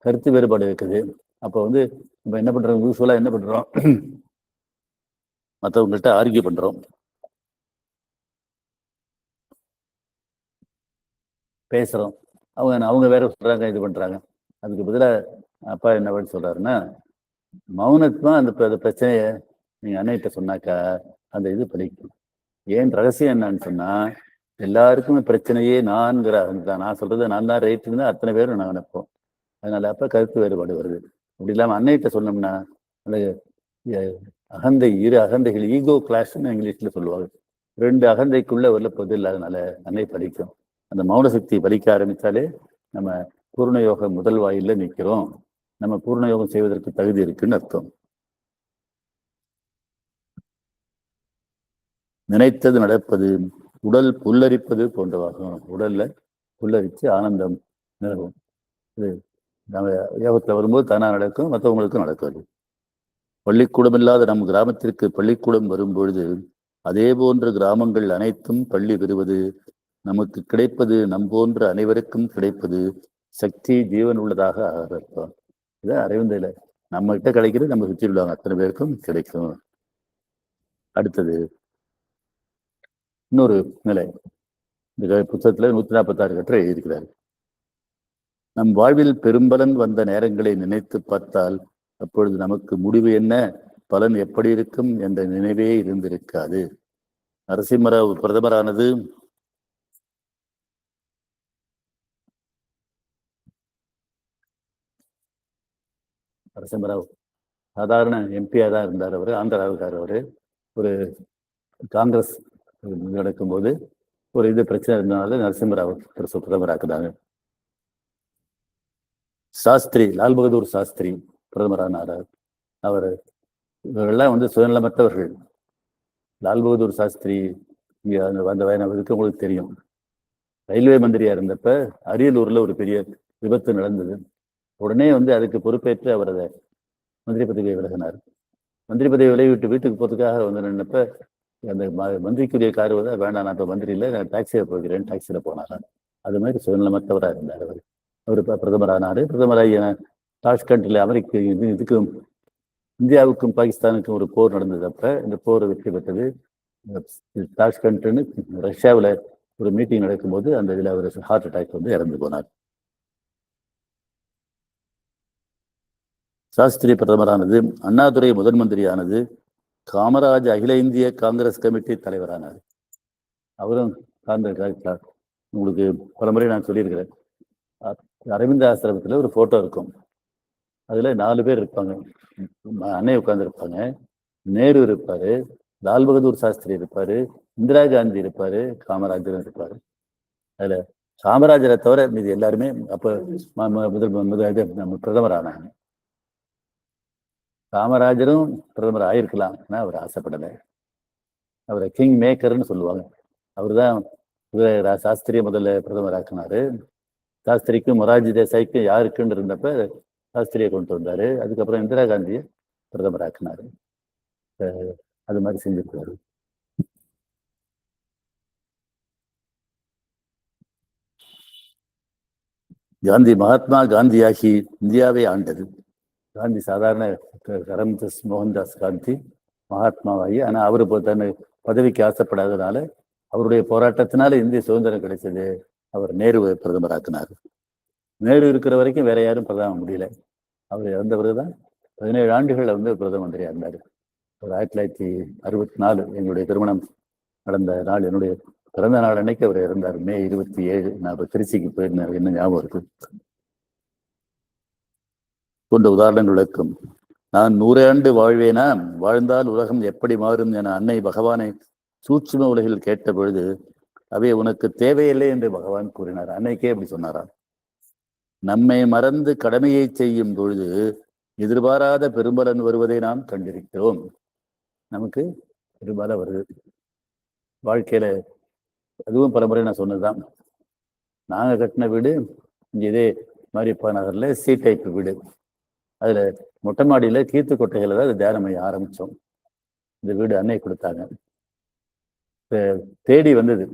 கருத்து வேறுபாடு இருக்குது. அப்போ நம்ம என்ன பண்றோம், யூஸ்வலா என்ன பண்றோம், மற்றவங்கள்ட்ட ஆர்கியூ பண்றோம், பேசுறோம். அவங்க வேற சொல்றாங்க, இது பண்றாங்க. அதுக்கு பதிலாக அப்பா என்ன சொல்றாருன்னா, மௌனத்துமா அந்த பிரச்சனைய நீங்க அன்னைகிட்ட சொன்னாக்கா அந்த இது படிக்கும். ஏன் ரகசியம் என்னன்னு சொன்னா, எல்லாருக்குமே பிரச்சனையே நான்கிற நான் சொல்றது நான் தான் ரைட்டுன்னு அத்தனை பேரும் நான் நினைப்போம். அதனால அப்ப கருத்து வேறுபாடு வருது. அப்படி இல்லாம அன்னைகிட்ட சொன்னோம்னா அந்த அகந்தை, இரு அகந்தைகள், ஈகோ கிளாஷ்ன்னு இங்கிலீஷ்ல சொல்லுவாங்க. 2 அகந்தைக்குள்ள வரப்போது இல்லாதனால அன்னை படிக்கும். அந்த மௌன சக்தி படிக்க ஆரம்பித்தாலே நம்ம பூர்ண யோகம் முதல் வாயில நிற்கிறோம். நம்ம பூர்ண யோகம் செய்வதற்கு தகுதி இருக்குன்னு அர்த்தம். நினைத்தது நடப்பது, உடல் புல்லரிப்பது போன்றவாகும். உடல்ல புல்லரிச்சு ஆனந்தம் நிலவும். இது நம்ம யோகத்துல வரும்போது தானா நடக்கும், மற்றவங்களுக்கும் நடக்காது. பள்ளிக்கூடம் இல்லாத நம் கிராமத்திற்கு பள்ளிக்கூடம் வரும்பொழுது அதே போன்ற கிராமங்கள் அனைத்தும் பள்ளி பெறுவது, நமக்கு கிடைப்பது நம் போன்ற அனைவருக்கும் கிடைப்பது சக்தி ஜீவன் உள்ளதாக அர்த்தம். இதான் அரவிந்தில நம்ம கிட்ட கிடைக்கிறது நம்ம சுற்றி உள்ளவங்க அத்தனை பேருக்கும் கிடைக்கும். அடுத்தது இன்னொரு நிலை, இந்த புத்தகத்துல 146 கட்டுரை எழுதியிருக்கிறார். நம் வாழ்வில் பெரும்பலன் வந்த நேரங்களை நினைத்து பார்த்தால் அப்பொழுது நமக்கு முடிவு என்ன, பலன் எப்படி இருக்கும் என்ற நினைவே இருந்திருக்காது. நரசிம்மராவ் பிரதமரானது நரசிம்மராவ் சாதாரண எம்பியா தான் இருந்தார். அவர் ஆந்திராவுக்கார். அவர் ஒரு காங்கிரஸ் நடக்கும்போது ஒரு இது பிரச்சனை இருந்தனால நரசிம்மராவ் பிரதமராக்குதாங்க. சாஸ்திரி, லால் பகதூர் சாஸ்திரி பிரதமரானார். அவர் இவர்கள்லாம் சுயநலமற்றவர்கள். லால் பகதூர் சாஸ்திரி அந்த வயதுக்கு உங்களுக்கு தெரியும், ரயில்வே மந்திரியா இருந்தப்ப அரியலூர்ல ஒரு பெரிய விபத்து நடந்தது. உடனே அதுக்கு பொறுப்பேற்று அவர் அதை மந்திரி பதவியை விலகினார். மந்திரி பதவியை விலகிவிட்டு வீட்டுக்கு போறதுக்காக நின்னப்ப அந்த மந்திரிக்குரிய கார் வேண்டாம், நான் இப்போ மந்திரி இல்லை, நான் டாக்ஸியை போகிறேன், டாக்ஸியில் போனாராம். அது மாதிரி சுயநலமற்றவராக இருந்தார் அவர். அவர் பிரதமர் ஆனார். பிரதமராக தாஷ்கண்டில் அமெரிக்க இதுக்கும் இந்தியாவுக்கும் பாகிஸ்தானுக்கும் ஒரு போர் நடந்தது. அப்ப இந்த போர் வெற்றி பெற்றது. தாஷ்கண்ட்னு ரஷ்யாவில் ஒரு மீட்டிங் நடக்கும்போது அந்த இதில் அவர் ஹார்ட் அட்டாக் இறந்து போனார். சாஸ்திரி பிரதமரானது, அண்ணாதுரை முதன் மந்திரியானது, காமராஜ் அகில இந்திய காங்கிரஸ் கமிட்டி தலைவரானார். அவரும் காங்கிரஸ். உங்களுக்கு பல முறை நான் சொல்லியிருக்கிறேன், அரவிந்த ஆசிரமத்தில் ஒரு போட்டோ இருக்கும். அதுல 4 பேர் இருப்பாங்க. அன்னை உட்கார்ந்து இருப்பாங்க, நேரு இருப்பாரு, லால் பகதூர் சாஸ்திரி இருப்பாரு, இந்திரா காந்தி இருப்பாரு, காமராஜரும் இருப்பாரு. அதுல காமராஜரை தவிர மீது எல்லாருமே அப்ப முதல் பிரதமர் ஆனாங்க. காமராஜரும் பிரதமர் ஆயிருக்கலாம், ஆனா அவர் ஆசைப்படலை. அவரை கிங் மேக்கர்னு சொல்லுவாங்க. அவர்தான் சாஸ்திரியை முதல்ல பிரதமர் ஆக்கினாரு. சாஸ்திரிக்கும் மொரார்ஜி தேசாய்க்கும் யாருக்குன்னு இருந்தப்ப சாஸ்திரியை கொண்டு வந்தாரு. அதுக்கப்புறம் இந்திரா காந்தியை பிரதமர் ஆக்கினாரு. அது மாதிரி செஞ்சிருக்காரு. காந்தி மகாத்மா காந்தியாகி இந்தியாவை ஆண்டது. காந்தி சாதாரண கரம்தாஸ் மோகன்தாஸ் காந்தி மகாத்மாவாகி, ஆனால் அவர் தன்னை பதவிக்கு ஆசைப்படாதனால அவருடைய போராட்டத்தினால இந்திய சுதந்திரம் கிடைச்சது. அவர் நேருவை பிரதமராக்கினார். நேரு இருக்கிற வரைக்கும் வேற யாரும் பிரதமர் முடியல. அவர் இறந்த பிறகுதான் 17 ஆண்டுகள் வந்து பிரதம மந்திரியா இருந்தார். 1964 எங்களுடைய திருமணம் நடந்த நாள், என்னுடைய பிறந்த நாள் அன்னைக்கு அவர் இறந்தார். மே 27. நான் திருச்சிக்கு போயிருந்தேன், என்ன ஞாபகம் இருக்கு. போன்ற உதாரணங்கள் விளக்கும். நான் 100 ஆண்டு வாழ்வேனா, வாழ்ந்தால் உலகம் எப்படி மாறும் என அன்னை பகவானை சூட்சும உலகில் கேட்ட பொழுது அவை உனக்கு தேவையில்லை என்று பகவான் கூறினார். அன்னைக்கே அப்படி சொன்னாராம். நம்மை மறந்து கடமையை செய்யும் பொழுது எதிர்பாராத பெரும்பலன் வருவதை நாம் கண்டிருக்கிறோம். நமக்கு பெரும்பாலும் வருது வாழ்க்கையில. அதுவும் பலமுறை நான் சொன்னதுதான். நாங்க கட்டின வீடு இங்க இதே மாரியப்பா நகர்ல சி டைப் வீடு. அதுல மொட்டை மாடியில கீத்து கொட்டைகளை தான் தியானம் செய்ய ஆரம்பிச்சோம். இந்த வீடு அன்னை கொடுத்தாங்க. தேடி வந்தது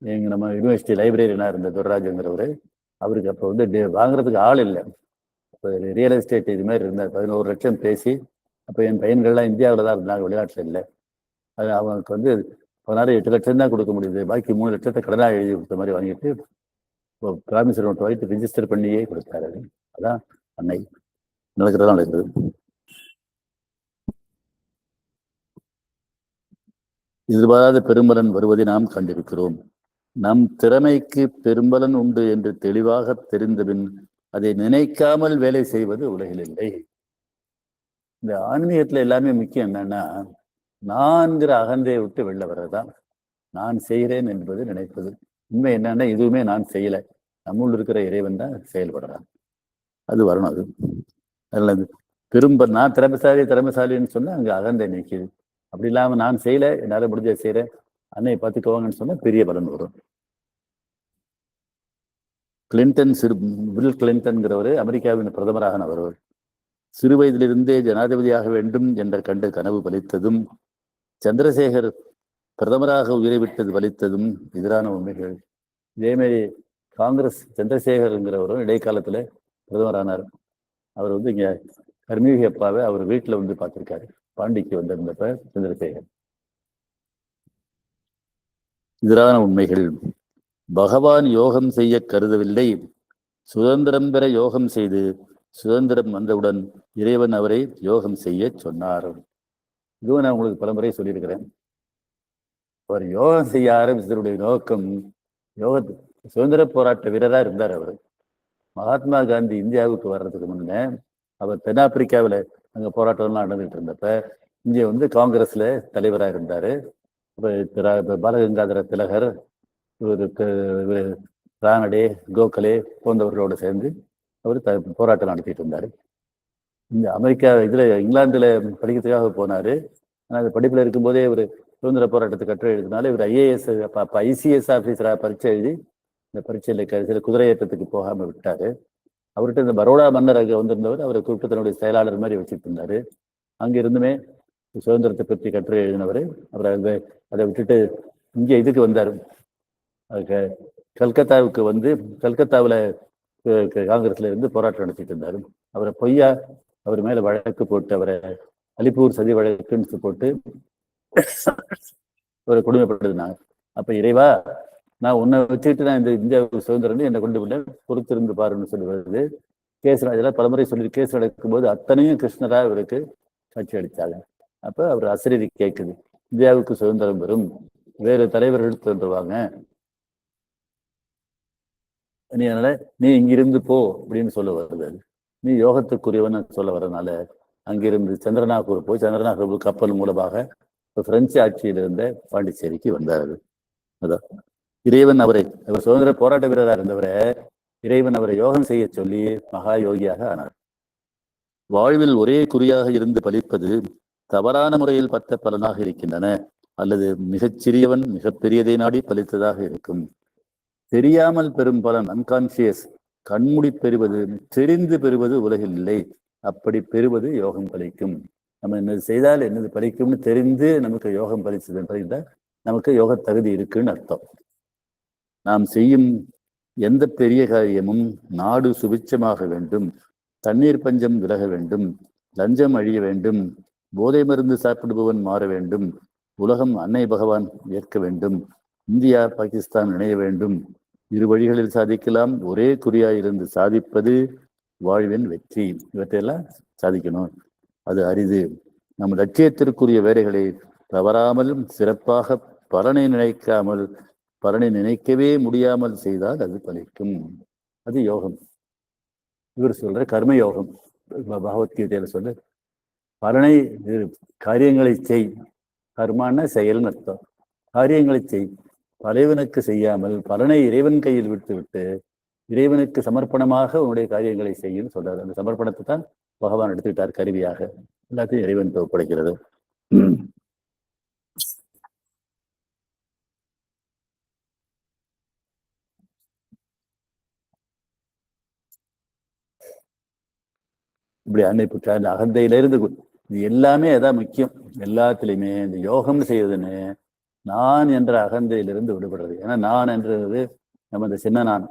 எங்க நம்ம யூனிவர்சிட்டி லைப்ரரியனா இருந்த துர்ராஜுங்கிறவரு. அவருக்கு அப்போ வந்து வாங்குறதுக்கு ஆள் இல்லை. இப்போ ரியல் எஸ்டேட் இது மாதிரி இருந்தார். 11 லட்சம் பேசி, அப்போ என் பையன்கள்லாம் இந்தியாவில் தான் இருந்தாங்க, வெளிநாட்டில் இல்லை. அது அவனுக்கு வந்து 8 லட்சம் தான் கொடுக்க முடியுது. பாக்கி 3 லட்சத்தை கடனாக எழுதி கொடுத்த மாதிரி வாங்கிட்டு பிராமிசர் நோட்டு வாங்கிட்டு ரிஜிஸ்டர் பண்ணியே கொடுத்தாரு. அதான் அன்னை. நடக்கிறதா நடக்குது. எதிர்பாராத பெரும்பலன் வருவதை நாம் கண்டிருக்கிறோம். நம் திறமைக்கு பெரும்பலன் உண்டு என்று தெளிவாக தெரிந்தபின் அதை நினைக்காமல் வேலை செய்வது உலகில் இல்லை. இந்த ஆன்மீகத்துல எல்லாமே முக்கியம் என்னன்னா, நான்கிற அகந்தையை விட்டு வெளில வர்றதுதான். நான் செய்கிறேன் என்பது நினைப்பது. உண்மை என்னன்னா, எதுவுமே நான் செய்யல, நம்முள் இருக்கிற இறைவன் தான் செயல்படுறான். அது வரணும். அது அதில் நான் திறமைசாலின்னு சொன்னா அங்க அகந்தை நிற்கிது. அப்படி இல்லாம நான் செய்யல, என்னால முடிஞ்ச செய்யறேன், அன்னை பார்த்துக்கோங்கன்னு சொன்னா பெரிய பலன் வரும். பில் கிளின்டன்கிறவர் அமெரிக்காவின் பிரதமராக வருவர். சிறு வயதிலிருந்தே ஜனாதிபதியாக வேண்டும் என்ற கண்டு கனவு பலித்ததும், சந்திரசேகர் பிரதமராக உயிரை விட்டது பலித்ததும் எதிரான உண்மைகள். இதேமாரி காங்கிரஸ் சந்திரசேகர்ங்கிறவரும் இடைக்காலத்துல பிரதமரானார். அவர் வந்து இங்க கர்மீகி அப்பாவை அவர் வீட்டுல வந்து பார்த்திருக்காரு. பாண்டிக்கு வந்திருந்தப்ப சந்திரசேகர். எதிரான உண்மைகள். பகவான் யோகம் செய்ய கருதவில்லை, சுதந்திரம் பெற யோகம் செய்து சுதந்திரம் வந்தவுடன் இறைவன் அவரை யோகம் செய்ய சொன்னார். இதுவும் நான் உங்களுக்கு பலமுறை சொல்லியிருக்கிறேன். அவர் யோகம் செய்ய ஆரம்பிச்சதனுடைய நோக்கம், சுதந்திர போராட்ட வீரராக இருந்தார் அவர். மகாத்மா காந்தி இந்தியாவுக்கு வர்றதுக்கு முன்னே அவர் தென்னாப்பிரிக்காவில் அங்கே போராட்டம்லாம் நடந்துகிட்டு இருந்தப்ப இங்கே வந்து காங்கிரஸ்ல தலைவராக இருந்தார். இப்போ பாலகங்காதர திலகர், ராணடே, கோகலே போன்றவர்களோடு சேர்ந்து அவர் போராட்டம் நடத்திட்டு இருந்தார். இந்த அமெரிக்கா இங்கிலாந்துல படிக்கிறதுக்காக போனாரு. ஆனால் அந்த படிப்புல இருக்கும்போதே இவர் சுதந்திர போராட்டத்தை கட்டுரை எழுதினால இவர் IAS ICS ஆஃபீஸராக பரீட்சை எழுதி இந்த பரீட்சையில் குதிரை ஏற்றத்துக்கு போகாம விட்டாரு. அவர்கிட்ட இந்த பரோடா மன்னர் அங்கே வந்திருந்தவர் அவரை கூப்பிட்டு தன்னுடைய செயலாளர் மாதிரி வச்சுட்டு இருந்தாரு. அங்கிருந்துமே சுதந்திரத்தை பற்றி கட்டுரை எழுதினவர். அவர் அதை விட்டுட்டு இங்கே இதுக்கு வந்தார். கல்கத்தாவுக்கு வந்து கல்கத்தாவில் காங்கிரஸ்ல இருந்து போராட்டம் நடத்திட்டு இருந்தாரு. அவரை பொய்யா அவர் மேல வழக்கு போட்டு அவரை அலிப்பூர் சதி வழக்குன்னு போட்டு அவரை கொடுமைப்படுத்தினாங்க. அப்ப இறைவா, நான் உன்னை வச்சுக்கிட்டு நான் இந்த இந்தியாவுக்கு சுதந்திரம் என்னை கொண்டு விட்டேன், பொறுத்திருந்து பாருன்னு சொல்லி வருது. கேஸ் இதெல்லாம் பலமுறை சொல்லி கேஸ் நடக்கும் போது அத்தனையும் கிருஷ்ணரா இவருக்கு காட்சி அளித்தாங்க. அப்ப அவர் அசரீரி கேட்குது, இந்தியாவுக்கு சுதந்திரம் வரும், வேறு தலைவர்கள் தோன்றுவாங்க, நீ இங்கிருந்து போ அப்படின்னு சொல்ல வருது. நீ யோகத்துக்குரியவன் சொல்ல வர்றதுனால அங்கிருந்து சந்திரநாகூர் போய் சந்திரநாகூர் கப்பல் மூலமாக பிரெஞ்சு ஆட்சியில் இருந்த பாண்டிச்சேரிக்கு வந்தார். அதான் இறைவன் அவர் சுதந்திர போராட்ட வீரராக இருந்தவரை இறைவன் அவரை யோகம் செய்ய சொல்லி மகா யோகியாக ஆனார். வாழ்வில் ஒரே குறியாக இருந்து பலிப்பது தவறான முறையில் பத்த பலனாக இருக்கின்றன, அல்லது மிகச்சிறியவன் மிகப்பெரியதை நாடி பலித்ததாக இருக்கும். தெரியாமல் பெறும் பலன் அன்கான்சியஸ், கண்மூடி பெறுவது, தெரிந்து பெறுவது உலகில் இல்லை. அப்படி பெறுவது யோகம் பலிக்கும். நம்ம என்னது செய்தால் என்னது பலிக்கும்னு தெரிந்து நமக்கு யோகம் பலிச்சது நமக்கு யோக தகுதி இருக்குன்னு அர்த்தம். நாம் செய்யும் எந்த பெரிய காரியமும் நாடு சுபிட்சமாக வேண்டும், தண்ணீர் பஞ்சம் விலக வேண்டும், லஞ்சம் அழிய வேண்டும், போதை மருந்து சாப்பிடுபவன் மாற வேண்டும், உலகம் அன்னை பகவான் ஏற்க வேண்டும், இந்தியா பாகிஸ்தான் இணைய வேண்டும், இரு வழிகளில் சாதிக்கலாம், ஒரே குறியாயிருந்து சாதிப்பது வாழ்வின் வெற்றி. இவற்றையெல்லாம் சாதிக்கணும். அது அரிது. நம் லட்சியத்திற்குரிய வேலைகளை தவறாமல் சிறப்பாக பலனை நினைக்காமல், பலனை நினைக்கவே முடியாமல் செய்தால் அது பலிக்கும். அது யோகம். இவர் சொல்ற கர்ம யோகம். பகவத்கீதையில சொல்ல பலனை காரியங்களை செய். கர்மான செயல்னு அர்த்தம். காரியங்களை செய், தலைவனுக்கு செய்யாமல் பலனை இறைவன் கையில் விட்டு இறைவனுக்கு சமர்ப்பணமாக உன்னுடைய காரியங்களை செய்யும் சொல்றாரு. அந்த சமர்ப்பணத்தை தான் பகவான் எடுத்துக்கிட்டார் கருவியாக. எல்லாத்தையும் இறைவன் ஒப்படைக்கிறது. இப்படி அன்னை அந்த அகந்தையிலிருந்து இது எல்லாமே அதான் முக்கியம். எல்லாத்துலேயுமே இந்த யோகம் செய்வதுன்னு நான் என்ற அகந்தையிலிருந்து விடுபடுறது. ஏன்னா நான் என்றது நம்ம இந்த சின்ன நான்.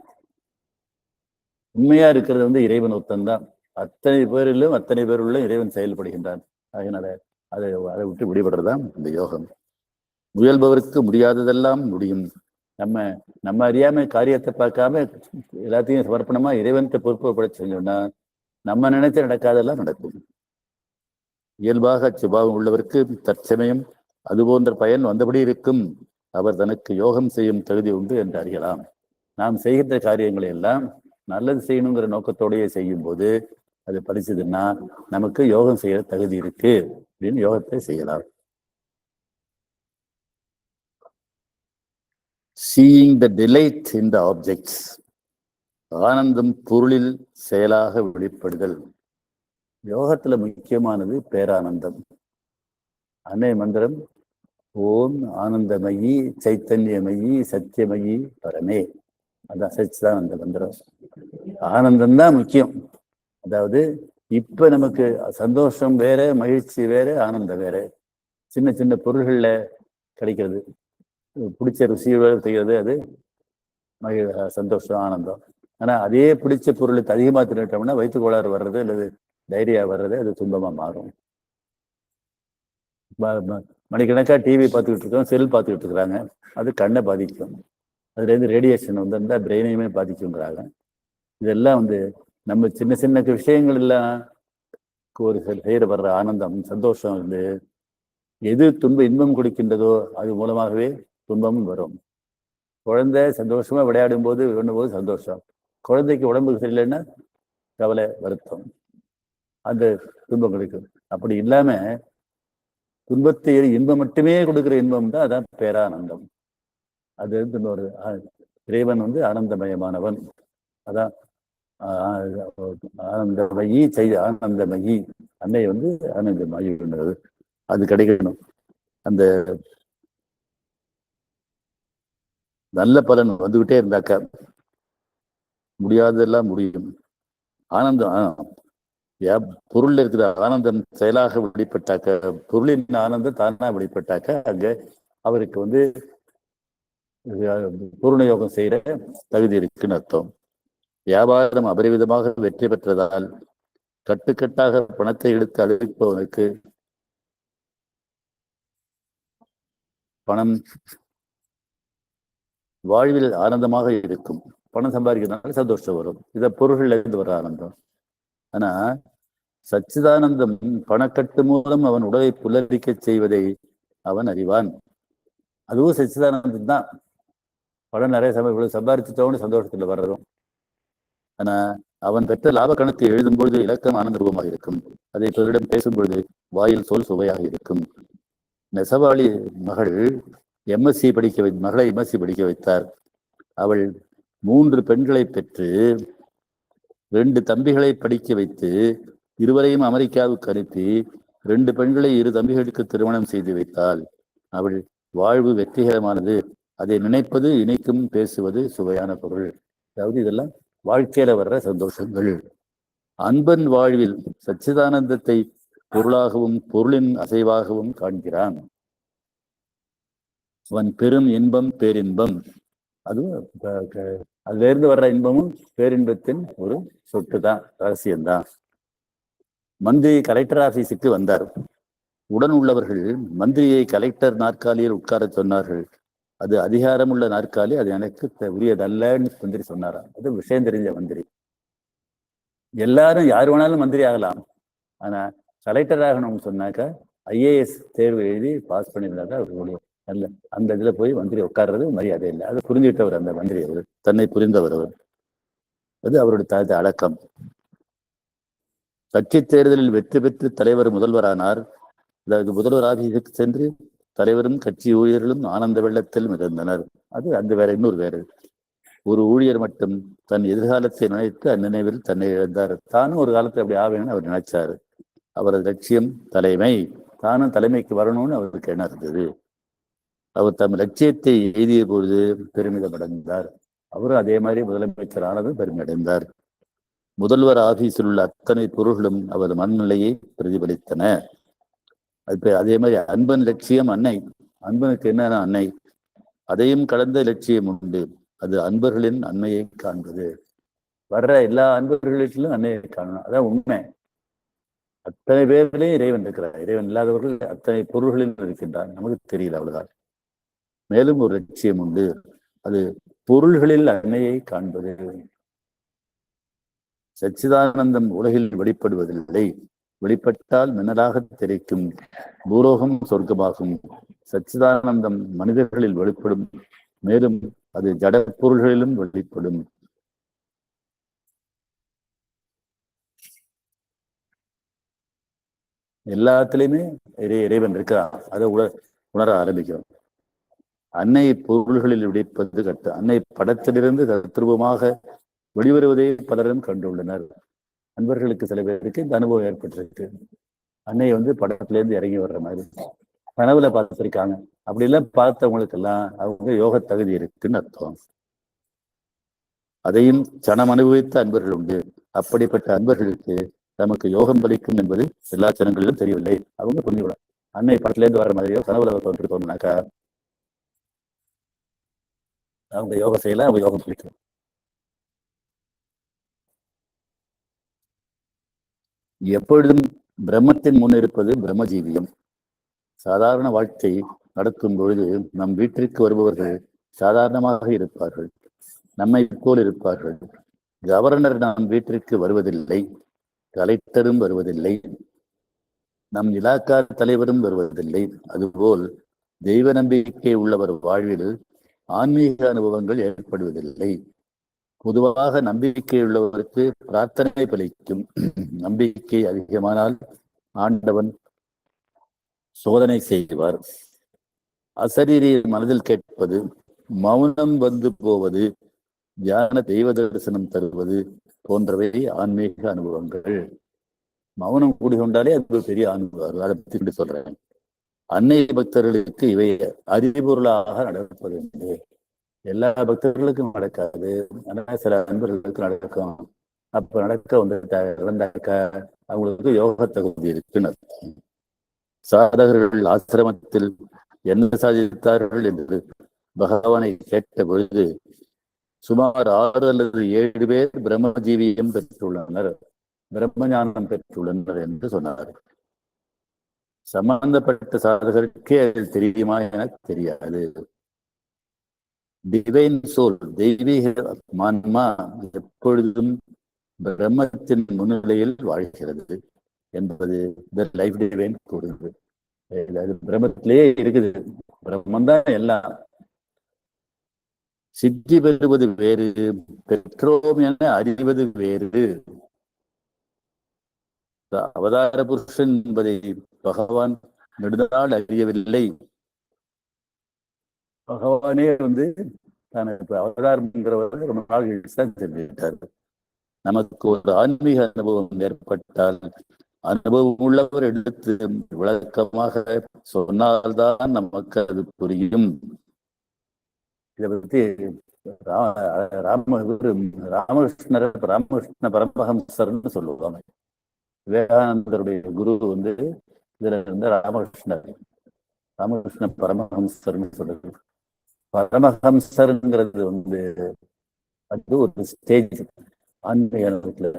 உண்மையா இருக்கிறது வந்து இறைவன் ஒத்தன்தான். அத்தனை பேருள்ளும் இறைவன் செயல்படுகின்றான். அதனால அதை விட்டு விடுபடுறதுதான் இந்த யோகம். முயல்பவருக்கு முடியாததெல்லாம் முடியும். நம்ம அறியாம காரியத்தை பார்க்காம எல்லாத்தையும் சமர்ப்பணமா இறைவன்கிட்ட பொறுப்பை பட செஞ்சோம்னா நம்ம நினைச்சு நடக்காதெல்லாம் நடக்கும். இயல்பாக சுபாவம் உள்ளவருக்கு தற்சமயம் அது போன்ற பயன் வந்தபடி இருக்கும். அவர் தனக்கு யோகம் செய்யும் தகுதி உண்டு என்று அறியலாம். நாம் செய்கின்ற காரியங்களை எல்லாம் நல்லது செய்யணுங்கிற நோக்கத்தோடையே செய்யும் போது அது படிச்சதுன்னா நமக்கு யோகம் செய்ய தகுதி இருக்கு அப்படின்னு யோகத்தை செய்யலாம். Seeing the delight in the objects. ஆனந்தம் பொருளில் செயலாக வெளிப்படுதல். யோகத்துல முக்கியமானது பேரானந்தம். அன்னை மந்திரம் ஓம் ஆனந்தமயி சைத்தன்யமயி சத்தியமயி பரமே. அதான் சச்சிதான் அந்த மந்திரம். ஆனந்தம்தான் முக்கியம். அதாவது இப்ப நமக்கு சந்தோஷம் வேற, மகிழ்ச்சி வேற, ஆனந்தம் வேற. சின்ன சின்ன பொருள்கள்ல கிடைக்கிறது, பிடிச்ச ருசியோட செய்கிறது, அது சந்தோஷம் ஆனந்தம். ஆனா அதே பிடிச்ச பொருளுக்கு அதிகமாக தின்னுட்டோம்னா வயிற்று கோளாறு வர்றது அல்லது டைரியா வர்றது அது துன்பமா மாறும். மணிக்கணக்கா டிவி பார்த்துக்கிட்டு இருக்கோம், செல் பார்த்துக்கிட்டு இருக்கிறாங்க, அது கண்ணை பாதிக்கும். அதுலேருந்து ரேடியேஷன் வந்திருந்தா பிரெயினையுமே பாதிக்குங்கிறாங்க. இதெல்லாம் நம்ம சின்ன சின்ன விஷயங்கள் எல்லாம் ஒரு செய்கிற வர்ற ஆனந்தம் சந்தோஷம் எது இன்பம் கொடுக்கின்றதோ அது மூலமாகவே துன்பமும் வரும். குழந்தை சந்தோஷமா விளையாடும் போது பண்ணும்போது சந்தோஷம், குழந்தைக்கு உடம்புக்கு சரியில்லைன்னா கவலை வருத்தம், அந்த துன்பம் கிடைக்கும். அப்படி இல்லாம துன்பத்தை இன்பம் மட்டுமே கொடுக்குற இன்பம் தான் அதான் பேரானந்தம். அது ஒரு இறைவன் ஆனந்தமயமானவன். அதான் ஆனந்தமயி ஆனந்தமயி. அன்னை ஆனந்தமயி அது கிடைக்கணும். அந்த நல்ல பலன் வந்துகிட்டே இருந்தாக்க முடியாததெல்லாம் முடியும். ஆனந்தம் பொருள்ல இருக்கிற ஆனந்தம் செயலாக வெளிப்பட்டாக்க, பொருளின் ஆனந்தம் தானா வெளிப்பட்டாக்க அங்க அவருக்கு பூர்ண யோகம் செய்யற தகுதி இருக்குன்னு அர்த்தம். வியாபாரம் அபரிவிதமாக வெற்றி பெற்றதால் கட்டுக்கட்டாக பணத்தை எடுத்து அழிப்பவனுக்கு பணம் வாழ்வில் ஆனந்தமாக இருக்கும். பணம் சம்பாதிக்கிறதுனால சந்தோஷம் வரும். இதை பொருள்கள்ல இருந்து வர ஆனந்தம். ஆனா சச்சிதானந்தம் பணக்கட்டு மூலம் அவன் உடலை புல்லரிக்க செய்வதை அவன் அறிவான். அதுவும் சச்சிதானந்தம் தான். பணம் நிறைய சம்பாதிச்சுட்டோன்னு சந்தோஷத்துல வர்றதும். ஆனா அவன் பெற்ற லாப கணக்கு எழுதும் பொழுது இலக்கம் ஆனந்தரூபமாக இருக்கும். அதை பிறரிடம் பேசும் பொழுது வாயில் சொல் சுவையாக இருக்கும். நெசவாளி மகள் மகளை எம்எஸ்சி படிக்க வைத்தார். அவள் 3 பெண்களை பெற்று 2 தம்பிகளை படிக்க வைத்து இருவரையும் அமெரிக்காவுக்கு அனுப்பி 2 பெண்களை 2 தம்பிகளுக்கு திருமணம் செய்து வைத்தாள். அவள் வாழ்வு வெற்றிகரமானது. அதை நினைப்பது இணைக்கும், பேசுவது சுவையான பொருள். அதாவது இதெல்லாம் வாழ்க்கையில வர்ற சந்தோஷங்கள். அன்பன் வாழ்வில் சச்சிதானந்தத்தை பொருளாகவும் பொருளின் அசைவாகவும் காண்கிறான். அவன் பெரும் இன்பம் பேரின்பம். அதுவும் அதுல இருந்து வர்ற இன்பமும் பேரின்பத்தின் ஒரு சொட்டு தான், ரகசியம்தான். மந்திரி கலெக்டர் ஆபீஸுக்கு வந்தார். உடன் உள்ளவர்கள் மந்திரியை கலெக்டர் நாற்காலியில் உட்கார சொன்னார்கள். அது அதிகாரமுள்ள நாற்காலி, அது எனக்கு உரியதல்லன்னு மந்திரி சொன்னாராம். அது விஷயம் தெரிஞ்ச மந்திரி. எல்லாரும் யார் வேணாலும் மந்திரி ஆகலாம், ஆனா கலெக்டர் ஆகணும்னு சொன்னாக்கா ஐஏஎஸ் தேர்வு எழுதி பாஸ் பண்ணியிருந்தாக்கா அவர்களுடைய நல்ல அந்த இதுல போய் மந்திரி உட்கார்றது மரியாதை இல்லை. அதை புரிஞ்சுக்கிட்டவர் அந்த மந்திரி, அவர் தன்னை புரிந்தவர், அவர் அது அவருடைய தாழ்த்த அடக்கம். கட்சி தேர்தலில் வெற்றி பெற்று தலைவர் முதல்வரானார். அதாவது முதல்வர் ஆபீஸுக்கு சென்று தலைவரும் கட்சி ஊழியர்களும் ஆனந்த வெள்ளத்தில் மிதந்தனர். அது அந்த வேற இன்னொரு வேறு. ஒரு ஊழியர் மட்டும் தன் எதிர்காலத்தை நினைத்து அந்நினைவில் தன்னை இழந்தார். தானும் ஒரு காலத்தை அப்படி ஆவேன்னு அவர் நினைச்சாரு. அவரது லட்சியம் தலைமை, தானும் தலைமைக்கு வரணும்னு அவருக்கு என்ன இருந்தது. அவர் தம் லட்சியத்தை எழுதிய பொழுது பெருமிதம் அடைந்தார். அவரும் அதே மாதிரி முதலமைச்சர் ஆனதும் பெருமிதடைந்தார். முதல்வர் ஆபீஸில் உள்ள அத்தனை பொருள்களும் அவர் மனநிலையை பிரதிபலித்தன. அதே மாதிரி அன்பன் லட்சியம் அன்னை. அன்பனுக்கு என்னன்னா அன்னை, அதையும் கடந்த லட்சியம் உண்டு. அது அன்பர்களின் அன்மையை காண்பது. வர்ற எல்லா அன்பர்களிலும் அன்னையை காணணும், அதான் உண்மை. அத்தனை பேரிலையும் இறைவன் இருக்கிறார். இறைவன் இல்லாதவர்கள் அத்தனை பொருள்களில் இருக்கின்றார், நமக்கு தெரியல, அவ்வளவுதான். மேலும் ஒரு லட்சியம் உண்டு, அது பொருள்களில் அன்னையை காண்பது. சச்சிதானந்தம் உலகில் வெளிப்படுவதில்லை, வெளிப்பட்டால் மின்னலாக தெரிக்கும். பூலோகம் சொர்க்கமாகும். சச்சிதானந்தம் மனிதர்களில் வெளிப்படும், மேலும் அது ஜட பொருள்களிலும் வெளிப்படும். எல்லாத்திலையுமே இறைவன் இருக்கிறான், அதை உணர ஆரம்பிக்கிறோம். அன்னை பொருள்களில் வெடிப்பது கட்டு. அன்னை படத்திலிருந்து தத்ரூபமாக வெளிவருவதை பலரும் கண்டுள்ளனர். அன்பர்களுக்கு சில பேருக்கு இந்த அனுபவம் ஏற்பட்டிருக்கு. அன்னை படத்திலேருந்து இறங்கி வர்ற மாதிரி கனவுல பார்த்திருக்காங்க. அப்படி எல்லாம் பார்த்தவங்களுக்கு எல்லாம் அவங்க யோக தகுதி இருக்குன்னு அர்த்தம். அதையும் சனம் அனுபவித்த அன்பர்கள் உண்டு. அப்படிப்பட்ட அன்பர்களுக்கு நமக்கு யோகம் பலிக்கும் என்பது எல்லா ஜனங்களிலும் தெரியவில்லை. அவங்க புரிஞ்சுவிட அன்னை படத்திலேருந்து வர்ற மாதிரியோ கனவுல தோன்றிருக்கோம்னாக்கா அவங்க யோகம் செய்யல, அவங்க யோகம் பிடிக்கும். எப்பொழுதும் பிரம்மத்தின் முன் இருப்பது பிரம்மஜீவியம். சாதாரண வாழ்க்கை நடக்கும் பொழுது நம் வீட்டிற்கு வருபவர்கள் சாதாரணமாக இருப்பார்கள், நம்மை போல் இருப்பார்கள். கவர்னர் நம் வீட்டிற்கு வருவதில்லை, கலெக்டரும் வருவதில்லை, நம் இலாக்கா தலைவரும் வருவதில்லை. அதுபோல் தெய்வ நம்பிக்கை உள்ளவர் வாழ்வில் ஆன்மீக அனுபவங்கள் ஏற்படுவதில்லை. பொதுவாக நம்பிக்கை உள்ளவருக்கு பிரார்த்தனை பலிக்கும். நம்பிக்கை அதிகமானால் ஆண்டவன் சோதனை செய்வார். அசரீரி மனதில் கேட்பது, மௌனம் வந்து போவது, தியான தெய்வ தரிசனம் தருவது போன்றவை ஆன்மீக அனுபவங்கள். மௌனம் கூடி கொண்டாலே அது ஒரு பெரிய அனுபவம். அதை பற்றி சொல்றேன். அன்னை பக்தர்களுக்கு இவை அறிபொருளாக நடப்பது உண்டு. எல்லா பக்தர்களுக்கும் நடக்காது, ஆனால் சில அன்பர்களுக்கு நடக்கும். அப்ப நடக்க இழந்தாக்க அவங்களுக்கு யோக தகுதி இருக்குன்னு அர்த்தம். சாதகர்கள் ஆசிரமத்தில் என்ன சாதித்தார்கள் என்று பகவானை கேட்ட பொழுது சுமார் 6 அல்லது 7 பேர் பிரம்மஜீவியம் பெற்றுள்ளனர், பிரம்மஞானம் பெற்றுள்ளனர் என்று சொன்னார். சம்பந்தப்பட்ட சாதகருக்கே அது தெரியுமா என தெரியாது. டிவைன் சோல், தெய்வீக ஆன்மா எப்பொழுதும் பிரம்மத்தின் முன்னிலையில் வாழ்கிறது என்பது லைஃப் டிவைன் கூறுகிறது. அது பிரம்மத்திலேயே இருக்குது, பிரம்மந்தான் எல்லாம். சித்தி பெறுவது வேறு, பெற்றோம் என அறிவது வேறு. அவதார புருஷன் என்பதை பகவான் நெடுநாள் அறியவில்லை. பகவானே தனக்கு அவதாரம்ங்கிறவர் ரொம்ப நாள் தெரிஞ்சுக்கிட்டார். நமக்கு ஒரு ஆன்மீக அனுபவம் ஏற்பட்டால் அனுபவம் உள்ளவர் எடுத்து விளக்கமாக சொன்னால்தான் நமக்கு அது புரியும். இதை பத்தி ராமகிருஷ்ண பரமஹம்சர்னு சொல்லுவாங்க. விவேகானந்தருடைய குரு இதுல இருந்த ராமகிருஷ்ண பரமஹம்சர்னு சொல்றது. பரமஹம்சருங்கிறது அது ஒரு ஸ்டேஜ் ஆன்மீகத்துல.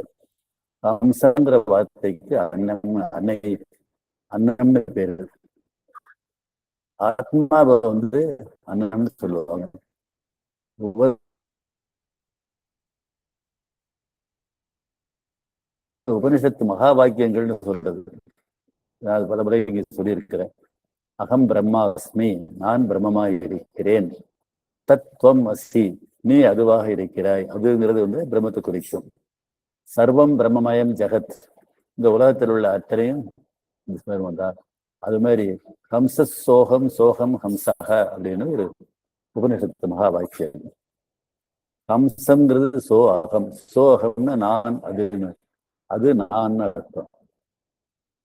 ஹம்சங்கிற வார்த்தைக்கு அன்னம், அன்னை, அன்னம்னு பேரு. ஆத்மாவை வந்து அன்னம்னு சொல்லுவாங்க. உபனிஷத்து மகா வாக்கியங்கள்னு சொல்றது. நான் பல முறை இங்கே சொல்லியிருக்கிறேன். அகம் பிரம்மாஸ்மி, நான் பிரம்மமாய் இருக்கிறேன். தத்துவம் அஸ்தி, நீ அதுவாக இருக்கிறாய். அதுங்கிறது வந்து பிரம்மத்தை குறிக்கும். சர்வம் பிரம்மமயம் ஜெகத், இந்த உலகத்தில் உள்ள அத்தனையும் தான். அது மாதிரி ஹம்ச சோகம் சோகம் ஹம்சக அப்படின்னு ஒரு உபனிஷத்து மகா வாக்கியம். ஹம்சம்ங்கிறது சோ அகம், சோ அகம்னா நான், அது நான் அர்த்தம்.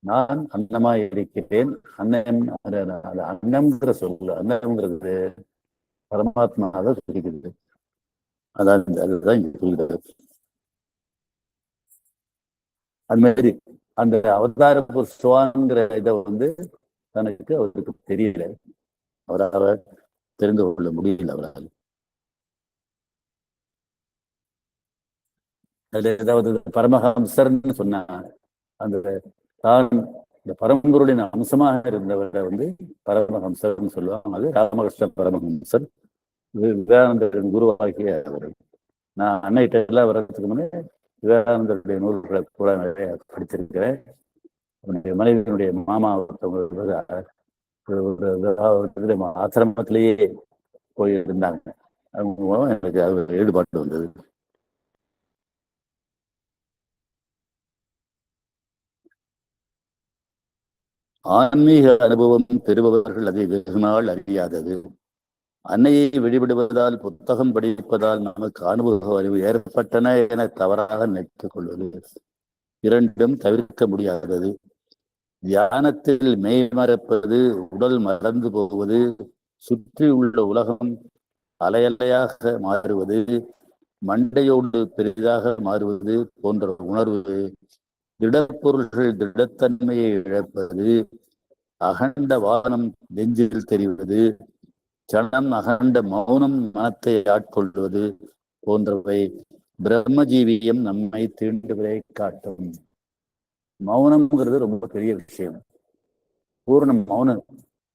நான் அன்னமாய் இருக்கிறேன். அன்னம், அன்னம்ங்கிற சொல்லு, அன்னம்ங்கிறது பரமாத்மாவை குறிக்கிறது. அதுதான் இங்க சொல்கிறது. அது மாதிரி அந்த அவதார புருஷவான்கிற இதை வந்து தனக்கு அவருக்கு தெரியல, அவரால் தெரிந்து கொள்ள முடியல. அவரால் அதுல ஏதாவது பரமஹம்சர்ன்னு சொன்னா அந்த தான் இந்த பரம்பொருளின் அம்சமாக இருந்தவரை வந்து பரமஹம்சர்னு சொல்லுவாங்க. அது ராமகிருஷ்ண பரமஹம்சர், விவேகானந்தரின் குருவாகிய அவர். நான் அன்னைகிட்ட எல்லாம் வர்றதுக்கு முன்னே விவேகானந்தருடைய நூல்களை கூட நிறைய படிச்சிருக்கிறேன். அவனுடைய மனைவியினுடைய மாமா ஆசிரமத்திலேயே போய் இருந்தாங்க. அவங்க மூலம் எனக்கு அது ஈடுபாடு வந்தது. ஆன்மீக அனுபவம் பெறுபவர்கள் அதை வெகு நாள் அறியாதது. அன்னையை வழிபடுவதால், புத்தகம் படிப்பதால் நமக்கு அனுபவ அறிவு ஏற்பட்டன என தவறாக நினைத்துக் கொள்வது இரண்டும் தவிர்க்க முடியாதது. தியானத்தில் மெய்மறப்பது, உடல் மறந்து போவது, சுற்றி உள்ள உலகம் அலையலையாக மாறுவது, மண்டையோடு பெரிதாக மாறுவது போன்ற உணர்வு, திடப்பொருள்கள் திடத்தன்மையை இழப்பது, அகண்ட வானம் நெஞ்சில் தெரிவது, சனம் அகண்ட மௌனம் மனத்தை ஆட்கொள்வது போன்றவை பிரம்மஜீவியம் நம்மை தீண்டுவதை காட்டும். மௌனம்ங்கிறது ரொம்ப பெரிய விஷயம். பூர்ண மௌனம்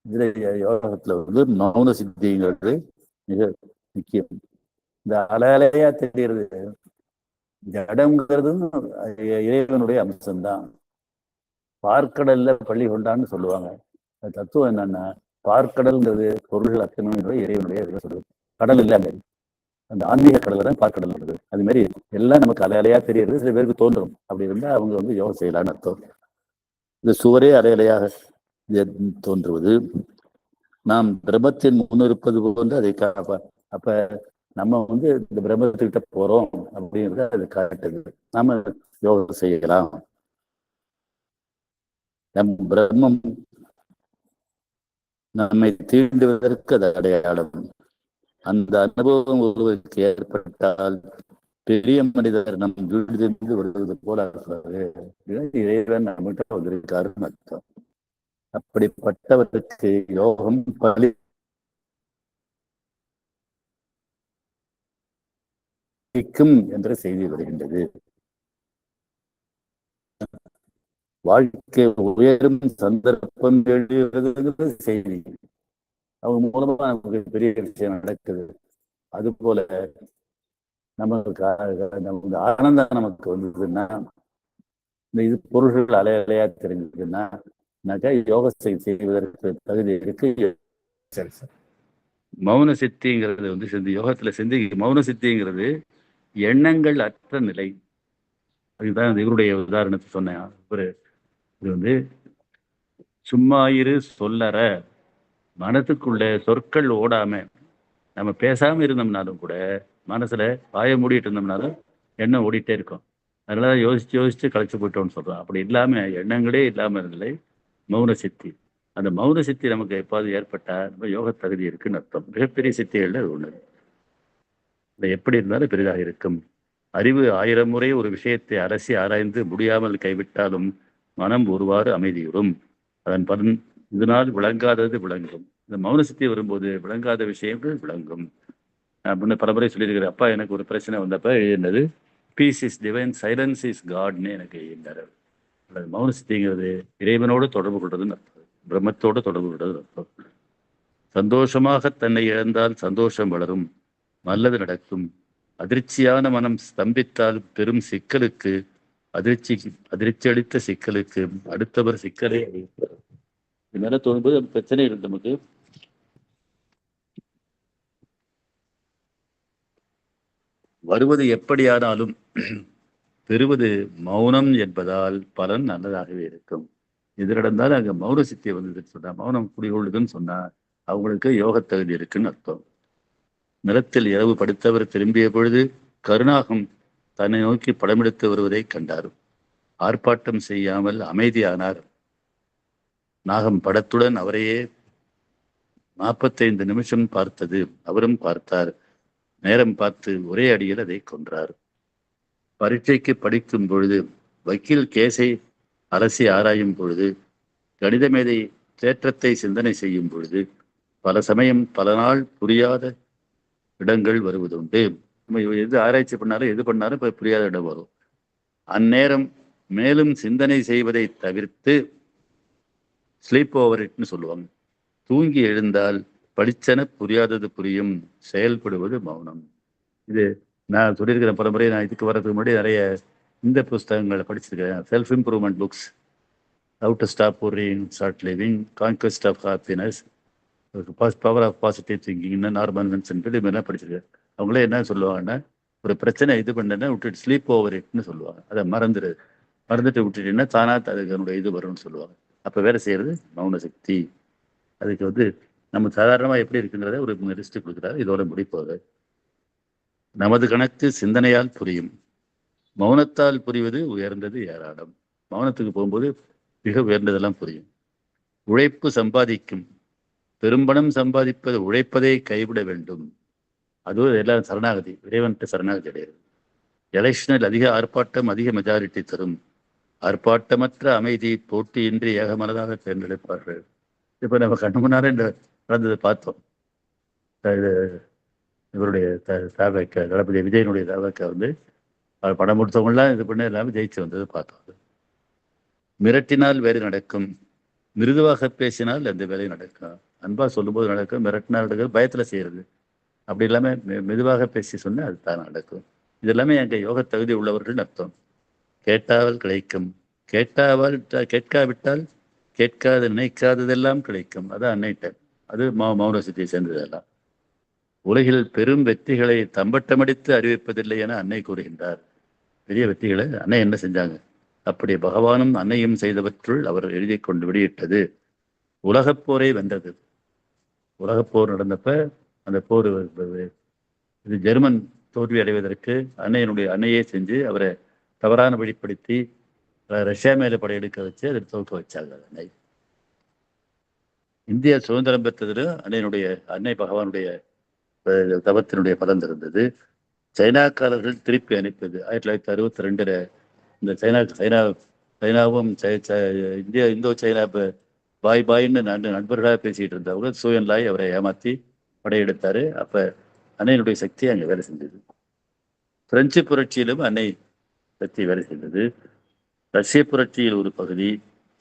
இதுல யோகத்துல வந்து மௌன சித்திங்கிறது மிக முக்கியம். இந்த அலையா தெரிகிறது ஜடம்ங்கிறதும் இறைவனுடைய அம்சம்தான். பார்க்கடல்ல பள்ளி கொண்டான்னு சொல்லுவாங்க. தத்துவம் என்னன்னா, பார்க்கடல்ங்கிறது பொருள்கள் அத்தனை இறைவனுடைய சொல்றது. கடல் இல்லை, அந்த ஆன்மீக கடலை தான் பார்க்கடல் வருது. அது மாதிரி எல்லாம் நமக்கு அலையா தெரியுது. சில பேருக்கு தோன்றும். அப்படி இருந்தா அவங்க வந்து யோகம் செய்யலான்னு அர்த்தம். இந்த சுவரே அலையாக தோன்றுவது, நாம் பிரம்மத்தின் முன்னிருப்பது போன்று அதை அப்ப நம்ம வந்து இந்த பிரம்மத்துக்கிட்ட போறோம் அப்படிங்கிறத அது காட்டுது. நாம யோகம் செய்யலாம். நம் பிரம்மம் நம்மை தீண்டுவதற்கு அது அடையாளம். அந்த அனுபவம் ஒருவருக்கு ஏற்பட்டால் பெரிய மனிதர் நம் வீடு தெரிந்து வருவது போல இறைவன் நம்மகிட்ட வந்திருக்காருன்னு அர்த்தம். அப்படிப்பட்டவருக்கு யோகம் பலிக்கும் என்ற செய்தி வருகின்றது. வாழ்க்கை உயரும் சந்தர்ப்பம் எழுதுகிறது செய்தி. அவங்க மூலமா நமக்கு பெரிய விஷயம் நடக்குது. அது போல நமக்கு ஆனந்தம் நமக்கு வந்ததுன்னா, இந்த இது பொருள்கள் அலையா தெரிஞ்சதுன்னா யோகத்தை செய்வதற்கு தகுதி இருக்கு. சரி சார். மௌன சித்திங்கிறது வந்து யோகத்துல மௌன சித்திங்கிறது எண்ணங்கள் அற்ற நிலை. அதுதான் இவருடைய உதாரணத்தை சொன்னேன். இது வந்து சும்மா இரு சொல்லற, மனத்துக்குள்ள சொற்கள் ஓடாம நம்ம பேசாம இருந்தோம்னாலும் கூட மனசுல வாய மூடிட்டு இருந்தோம்னாலும் எண்ணம் ஓடிட்டே இருக்கும். அதனால யோசிச்சு கழிச்சு போயிட்டோம்னு சொல்றோம். அப்படி இல்லாம எண்ணங்களே இல்லாம இருந்தலை மௌன சித்தி. அந்த மௌன சித்தி நமக்கு எப்பாவது ஏற்பட்டா நம்ம யோக தகுதி இருக்குன்னு அர்த்தம். மிகப்பெரிய சித்திகள்ல அது ஒண்ணு. எப்படி இருந்தாலும் பெரிதாக இருக்கும். அறிவு 1000 முறை ஒரு விஷயத்தை அலசி ஆராய்ந்து முடியாமல் கைவிட்டாலும் மனம் ஒருவாறு அமைதியுறும். அதன் பலன் இதனால் விளங்காதது விளங்கும். இந்த மௌன சித்தி வரும்போது விளங்காத விஷயங்கள் விளங்கும். அப்படின்னு பலமுறை சொல்லியிருக்கிறேன். அப்பா எனக்கு ஒரு பிரச்சனை வந்தப்ப எழுதினது peace is divine, silence is காட்னு எனக்கு எழுதினார். மௌன சித்திங்கிறது இறைவனோடு தொடர்பு கொள்றதுன்னு அர்த்தம், பிரம்மத்தோடு தொடர்பு கொள்றதுன்னு அர்த்தம். சந்தோஷமாக தன்னை இழந்தால் சந்தோஷம் வளரும், நல்லது நடக்கும். அதிர்ச்சியான மனம் ஸ்தம்பித்தால் பெரும் சிக்கலுக்கு, அதிர்ச்சி அளித்த சிக்கலுக்கு அடுத்தவர் சிக்கலை அளிப்பார். இது மேல தோணும்போது பிரச்சனை இருக்கு நமக்கு. வருவது எப்படியானாலும் பெறுவது மௌனம் என்பதால் பலன் நல்லதாகவே இருக்கும். இது நடந்தாலும் அங்க மௌன சித்தியை வந்ததுன்னு சொன்னா, மௌனம் குடிகொள்ளுதுன்னு சொன்னா அவங்களுக்கு யோக தகுதி இருக்குன்னு அர்த்தம். நிலத்தில் இரவு படுத்தவர் திரும்பிய பொழுது கருணாகம் தன்னை நோக்கி படமெடுத்து வருவதை கண்டார். ஆர்ப்பாட்டம் செய்யாமல் அமைதியானார். நாகம் படத்துடன் அவரையே 45 நிமிஷம் பார்த்தது. அவரும் பார்த்தார். நேரம் பார்த்து ஒரே அடியில் அதை கொன்றார். பரீட்சைக்கு படிக்கும் பொழுது, வக்கீல் கேஸை அலசி ஆராயும் பொழுது, கணித மேதை தேற்றத்தை சிந்தனை செய்யும் பொழுது, பல சமயம் பல நாள் புரியாத இடங்கள் வருவதுண்டு. நம்ம எது ஆராய்ச்சி பண்ணாலும் எது பண்ணாலும் இப்ப புரியாத இடம் வரும். அந்நேரம் மேலும் சிந்தனை செய்வதை தவிர்த்து ஸ்லீப் ஓவர் இட்னு சொல்லுவாங்க. தூங்கி எழுந்தால் படிச்சன புரியாதது புரியும், செயல்படுவது மௌனம். இது நான் சொல்லியிருக்கிற பலமுறை. நான் இதுக்கு வர்றதுக்கு முன்னாடி நிறைய இந்த புஸ்தகங்களை படிச்சிருக்கிறேன். Self improvement books, how to stop worrying, start living, conquest of happiness, power of positive thinking, Norman Vincent, இது மாதிரிலாம் படிச்சிருக்கேன். அவங்களே என்ன சொல்லுவாங்கன்னா, ஒரு பிரச்சனை இது பண்ணேன்னா விட்டுட்டு ஸ்லீப் ஓவர் இட்னு சொல்லுவாங்க. அதை மறந்துட்டு விட்டுட்டீங்கன்னா தானா அதுக்கு என்னுடைய இது வரும்னு சொல்லுவாங்க. அப்போ வேலை செய்யறது மௌன சக்தி. அதுக்கு வந்து நம்ம சாதாரணமாக எப்படி இருக்குங்கிறத ஒரு லிஸ்ட் கொடுக்குறாரு. இதோட முடிப்போது நமது கணக்கு சிந்தனையால் புரியும், மௌனத்தால் புரிவது உயர்ந்தது ஏராளம். மௌனத்துக்கு போகும்போது மிக உயர்ந்ததெல்லாம் புரியும். உழைப்பு சம்பாதிக்கும், பெரும்பணம் சம்பாதிப்பது உழைப்பதை கைவிட வேண்டும். அதுவும் எல்லாம் சரணாகதி, இறைவன்ட்டு சரணாகதி அடையாது. எலெக்ஷனில் அதிக ஆர்ப்பாட்டம் அதிக மெஜாரிட்டி தரும். ஆர்ப்பாட்டமற்ற அமைதி போட்டியின்றி ஏகமனதாக தேர்ந்தெடுப்பார்கள். இப்ப நம்ம கண்ணு முன்னாலே நடந்ததை பார்த்தோம். இவருடைய தாவக்க தளபதி விஜயனுடைய தாவக்க வந்து படம் முடித்தவங்களாம் இது பண்ண எல்லாமே ஜெயிச்சு வந்தது பார்த்தோம். மிரட்டினால் வேலை நடக்கும், மிருதுவாக பேசினால் அந்த வேலை நடக்கும். அன்பா சொல்லும்போது நடக்கும், மிரட்டினால் நடக்கும், பயத்துல செய்யறது. அப்படி இல்லாம மெதுவாக பேசி சொன்னா அது தான் நடக்கும். இது எல்லாமே எங்க யோக தகுதி உள்ளவர்கள் அர்த்தம். கேட்டால் கிடைக்கும், கேட்காவிட்டால் கேட்காத நினைக்காததெல்லாம் கிடைக்கும். அதான் அன்னைட்ட அது மௌன சித்தியை சேர்ந்ததெல்லாம். உலகில் பெரும் வெற்றிகளை தம்பட்டமடித்து அறிவிப்பதில்லை என அன்னை கூறுகின்றார். பெரிய வெற்றிகளை அன்னை என்ன செஞ்சாங்க? அப்படி பகவானும் அன்னையும் செய்தவற்றுள் அவர் எழுதி கொண்டு வெளியிட்டது உலகப்போரை வென்றது. உலகப்போர் நடந்தப்ப அந்த போர் இது ஜெர்மன் தோல்வி அடைவதற்கு அன்னையே செஞ்சு அவரை தவறான வழிப்படுத்தி ரஷ்யா மேல படையெடுக்க வச்சு அதை தோற்க வச்சாங்க. அன்னை இந்தியா சுதந்திரம் பெற்றதில் அன்னை பகவானுடைய தவத்தினுடைய பலன் இருந்தது. சைனாக்காரர்கள் திருப்பி அனுப்பியது 1962 இந்த சைனாவும் இந்தோ சைனா பாய்ன்னு நண்பர்களாக பேசிட்டு இருந்தவங்க சூயன்லாய் அவரை ஏமாத்தி படையெடுத்தாரு. அப்ப அன்னையினுடைய சக்தி அங்கே வேலை செஞ்சது. பிரெஞ்சு புரட்சியிலும் அன்னை சக்தி வேலை செஞ்சது. ரஷ்ய புரட்சியில் ஒரு பகுதி,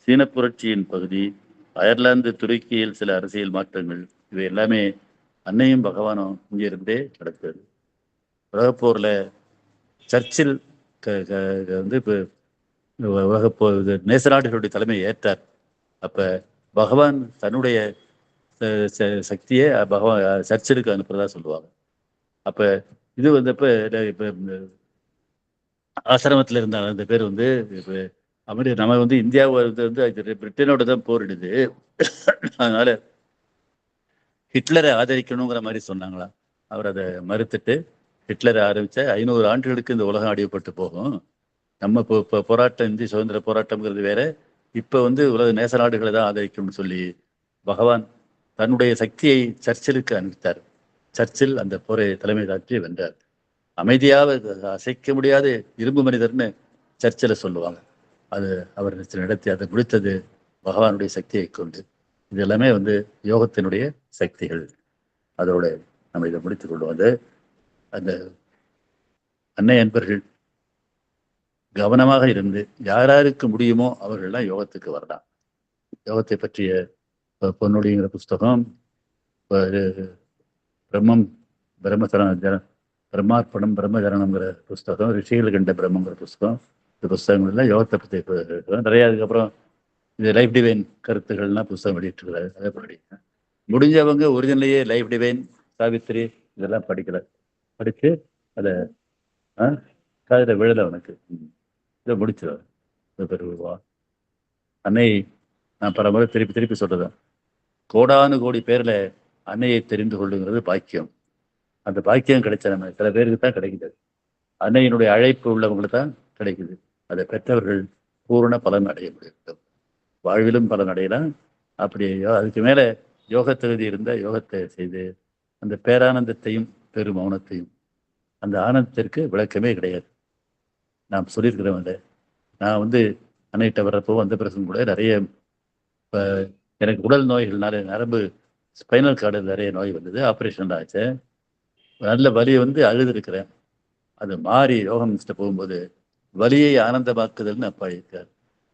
சீன புரட்சியின் பகுதி, அயர்லாந்து துருக்கியில் சில அரசியல் மாற்றங்கள், இவை எல்லாமே அன்னையும் பகவானும் இங்கிருந்தே நடந்தது. உலகப்போர்ல சர்ச்சில் வந்து இப்போ உலகப்போர் நேச நாடுகளுடைய தலைமையை ஏற்றார். அப்ப பகவான் தன்னுடைய சக்தியை பகவான் சர்ச்சிலுக்கு அனுப்புறதா சொல்லுவாங்க. அப்ப இது வந்தப்ப இப்ப ஆசிரமத்தில் இருந்தாங்க அந்த பேர் வந்து நம்ம வந்து இந்தியாவை வந்து பிரிட்டனோட தான் போரிடுது. அதனால ஹிட்லரை ஆதரிக்கணுங்கிற மாதிரி சொன்னாங்களா. அவர் அதை மறுத்துட்டு ஹிட்லரை ஆரம்பிச்ச 500 ஆண்டுகளுக்கு இந்த உலகம் அடிபட்டு போகும். நம்ம இப்போ போராட்டம், இந்திய சுதந்திர போராட்டம்ங்கிறது வேற, இப்ப வந்து உலக நேச நாடுகளை தான் ஆதரிக்கும்னு சொல்லி பகவான் தன்னுடைய சக்தியை சர்ச்சிலுக்கு அனுப்பித்தார். சர்ச்சில் அந்த போரை தலைமை தாற்றி வென்றார். அமைதியாக அசைக்க முடியாத இரும்பு மனிதர்னு சர்ச்சில் சொல்லுவாங்க. அது அவர் நடத்தி அதை முடித்தது பகவானுடைய சக்தியை கொண்டு. இது எல்லாமே வந்து யோகத்தினுடைய சக்திகள். அதோட நம்ம இதை முடித்துக் கொள்வோம். அந்த அன்னை அன்பர்கள் கவனமாக இருந்து யாராருக்கு முடியுமோ அவர்கள்லாம் யோகத்துக்கு வரலாம். யோகத்தை பற்றிய பொன்னுடிங்கிற புஸ்தகம், பிரம்மம் பிரம்மார்ப்பணம் பிரம்மஜரணம்ங்கிற புஸ்தகம், ரிஷிகள் கண்ட பிரம்மங்கிற புஸ்தகம், இந்த புஸ்தகங்கள்லாம் யோகத்தை பற்றி நிறைய. அதுக்கப்புறம் இந்த லைஃப் டிவைன் கருத்துக்கள்லாம் புஸ்தகம் வெளியிட்டுருக்கிறாரு. அதை படிக்க முடிஞ்சவங்க ஒரிஜினலையே லைஃப் டிவைன், சாவித்திரி இதெல்லாம் படிச்சு அதை காதில் விழலை அவனுக்கு இதை முடிச்சிருவார். அன்னை நான் பல முறை திருப்பி சொல்றேன், கோடானு கோடி பேர்ல அன்னையை தெரிந்து கொள்ளுங்கிறது பாக்கியம். அந்த பாக்கியம் கிடைச்ச நம்ம சில பேருக்கு தான் கிடைக்குது. அன்னையினுடைய அழைப்பு உள்ளவங்களுக்கு தான் கிடைக்குது. அதை பெற்றவர்கள் பூரண பலன் அடைய முடியும், வாழ்விலும் பலன் அடையலாம். அப்படி அதுக்கு மேல யோக தகுதி இருந்த யோகத்தை செய்து அந்த பேரானந்தத்தையும் பெரும் மௌனத்தையும், அந்த ஆனந்தத்திற்கு விளக்கமே கிடையாது. நான் சொல்லியிருக்கிறவங்க, நான் அன்னைகிட்ட வர்றப்போ வந்த பிறகு கூட நிறைய எனக்கு உடல் நோய்கள்னால நரம்பு ஸ்பைனல் கார்டு நிறைய நோய் வந்தது. ஆப்ரேஷன் ஆச்சு. நல்ல வலியை அழுதுருக்கிறேன். அது மாறி யோகம் போகும்போது வலியை ஆனந்தமாக்குதல்னு அப்பா இருக்கார்.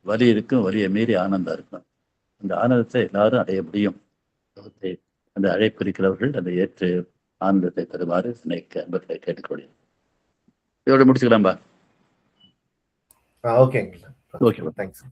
வலி இருக்கும், வலியை மீறி ஆனந்தம் இருக்கும். அந்த ஆனந்தத்தை எல்லாரும் அடைய முடியும். அந்த அழைப்பு இருக்கிறவர்கள் அதை ஏற்று ஆனந்தத்தை பெறுமாறு அன்பர்களை கேட்டுக்கொள்கிறேன். இதோட முடிச்சுக்கலாம்பா. Okay, thanks.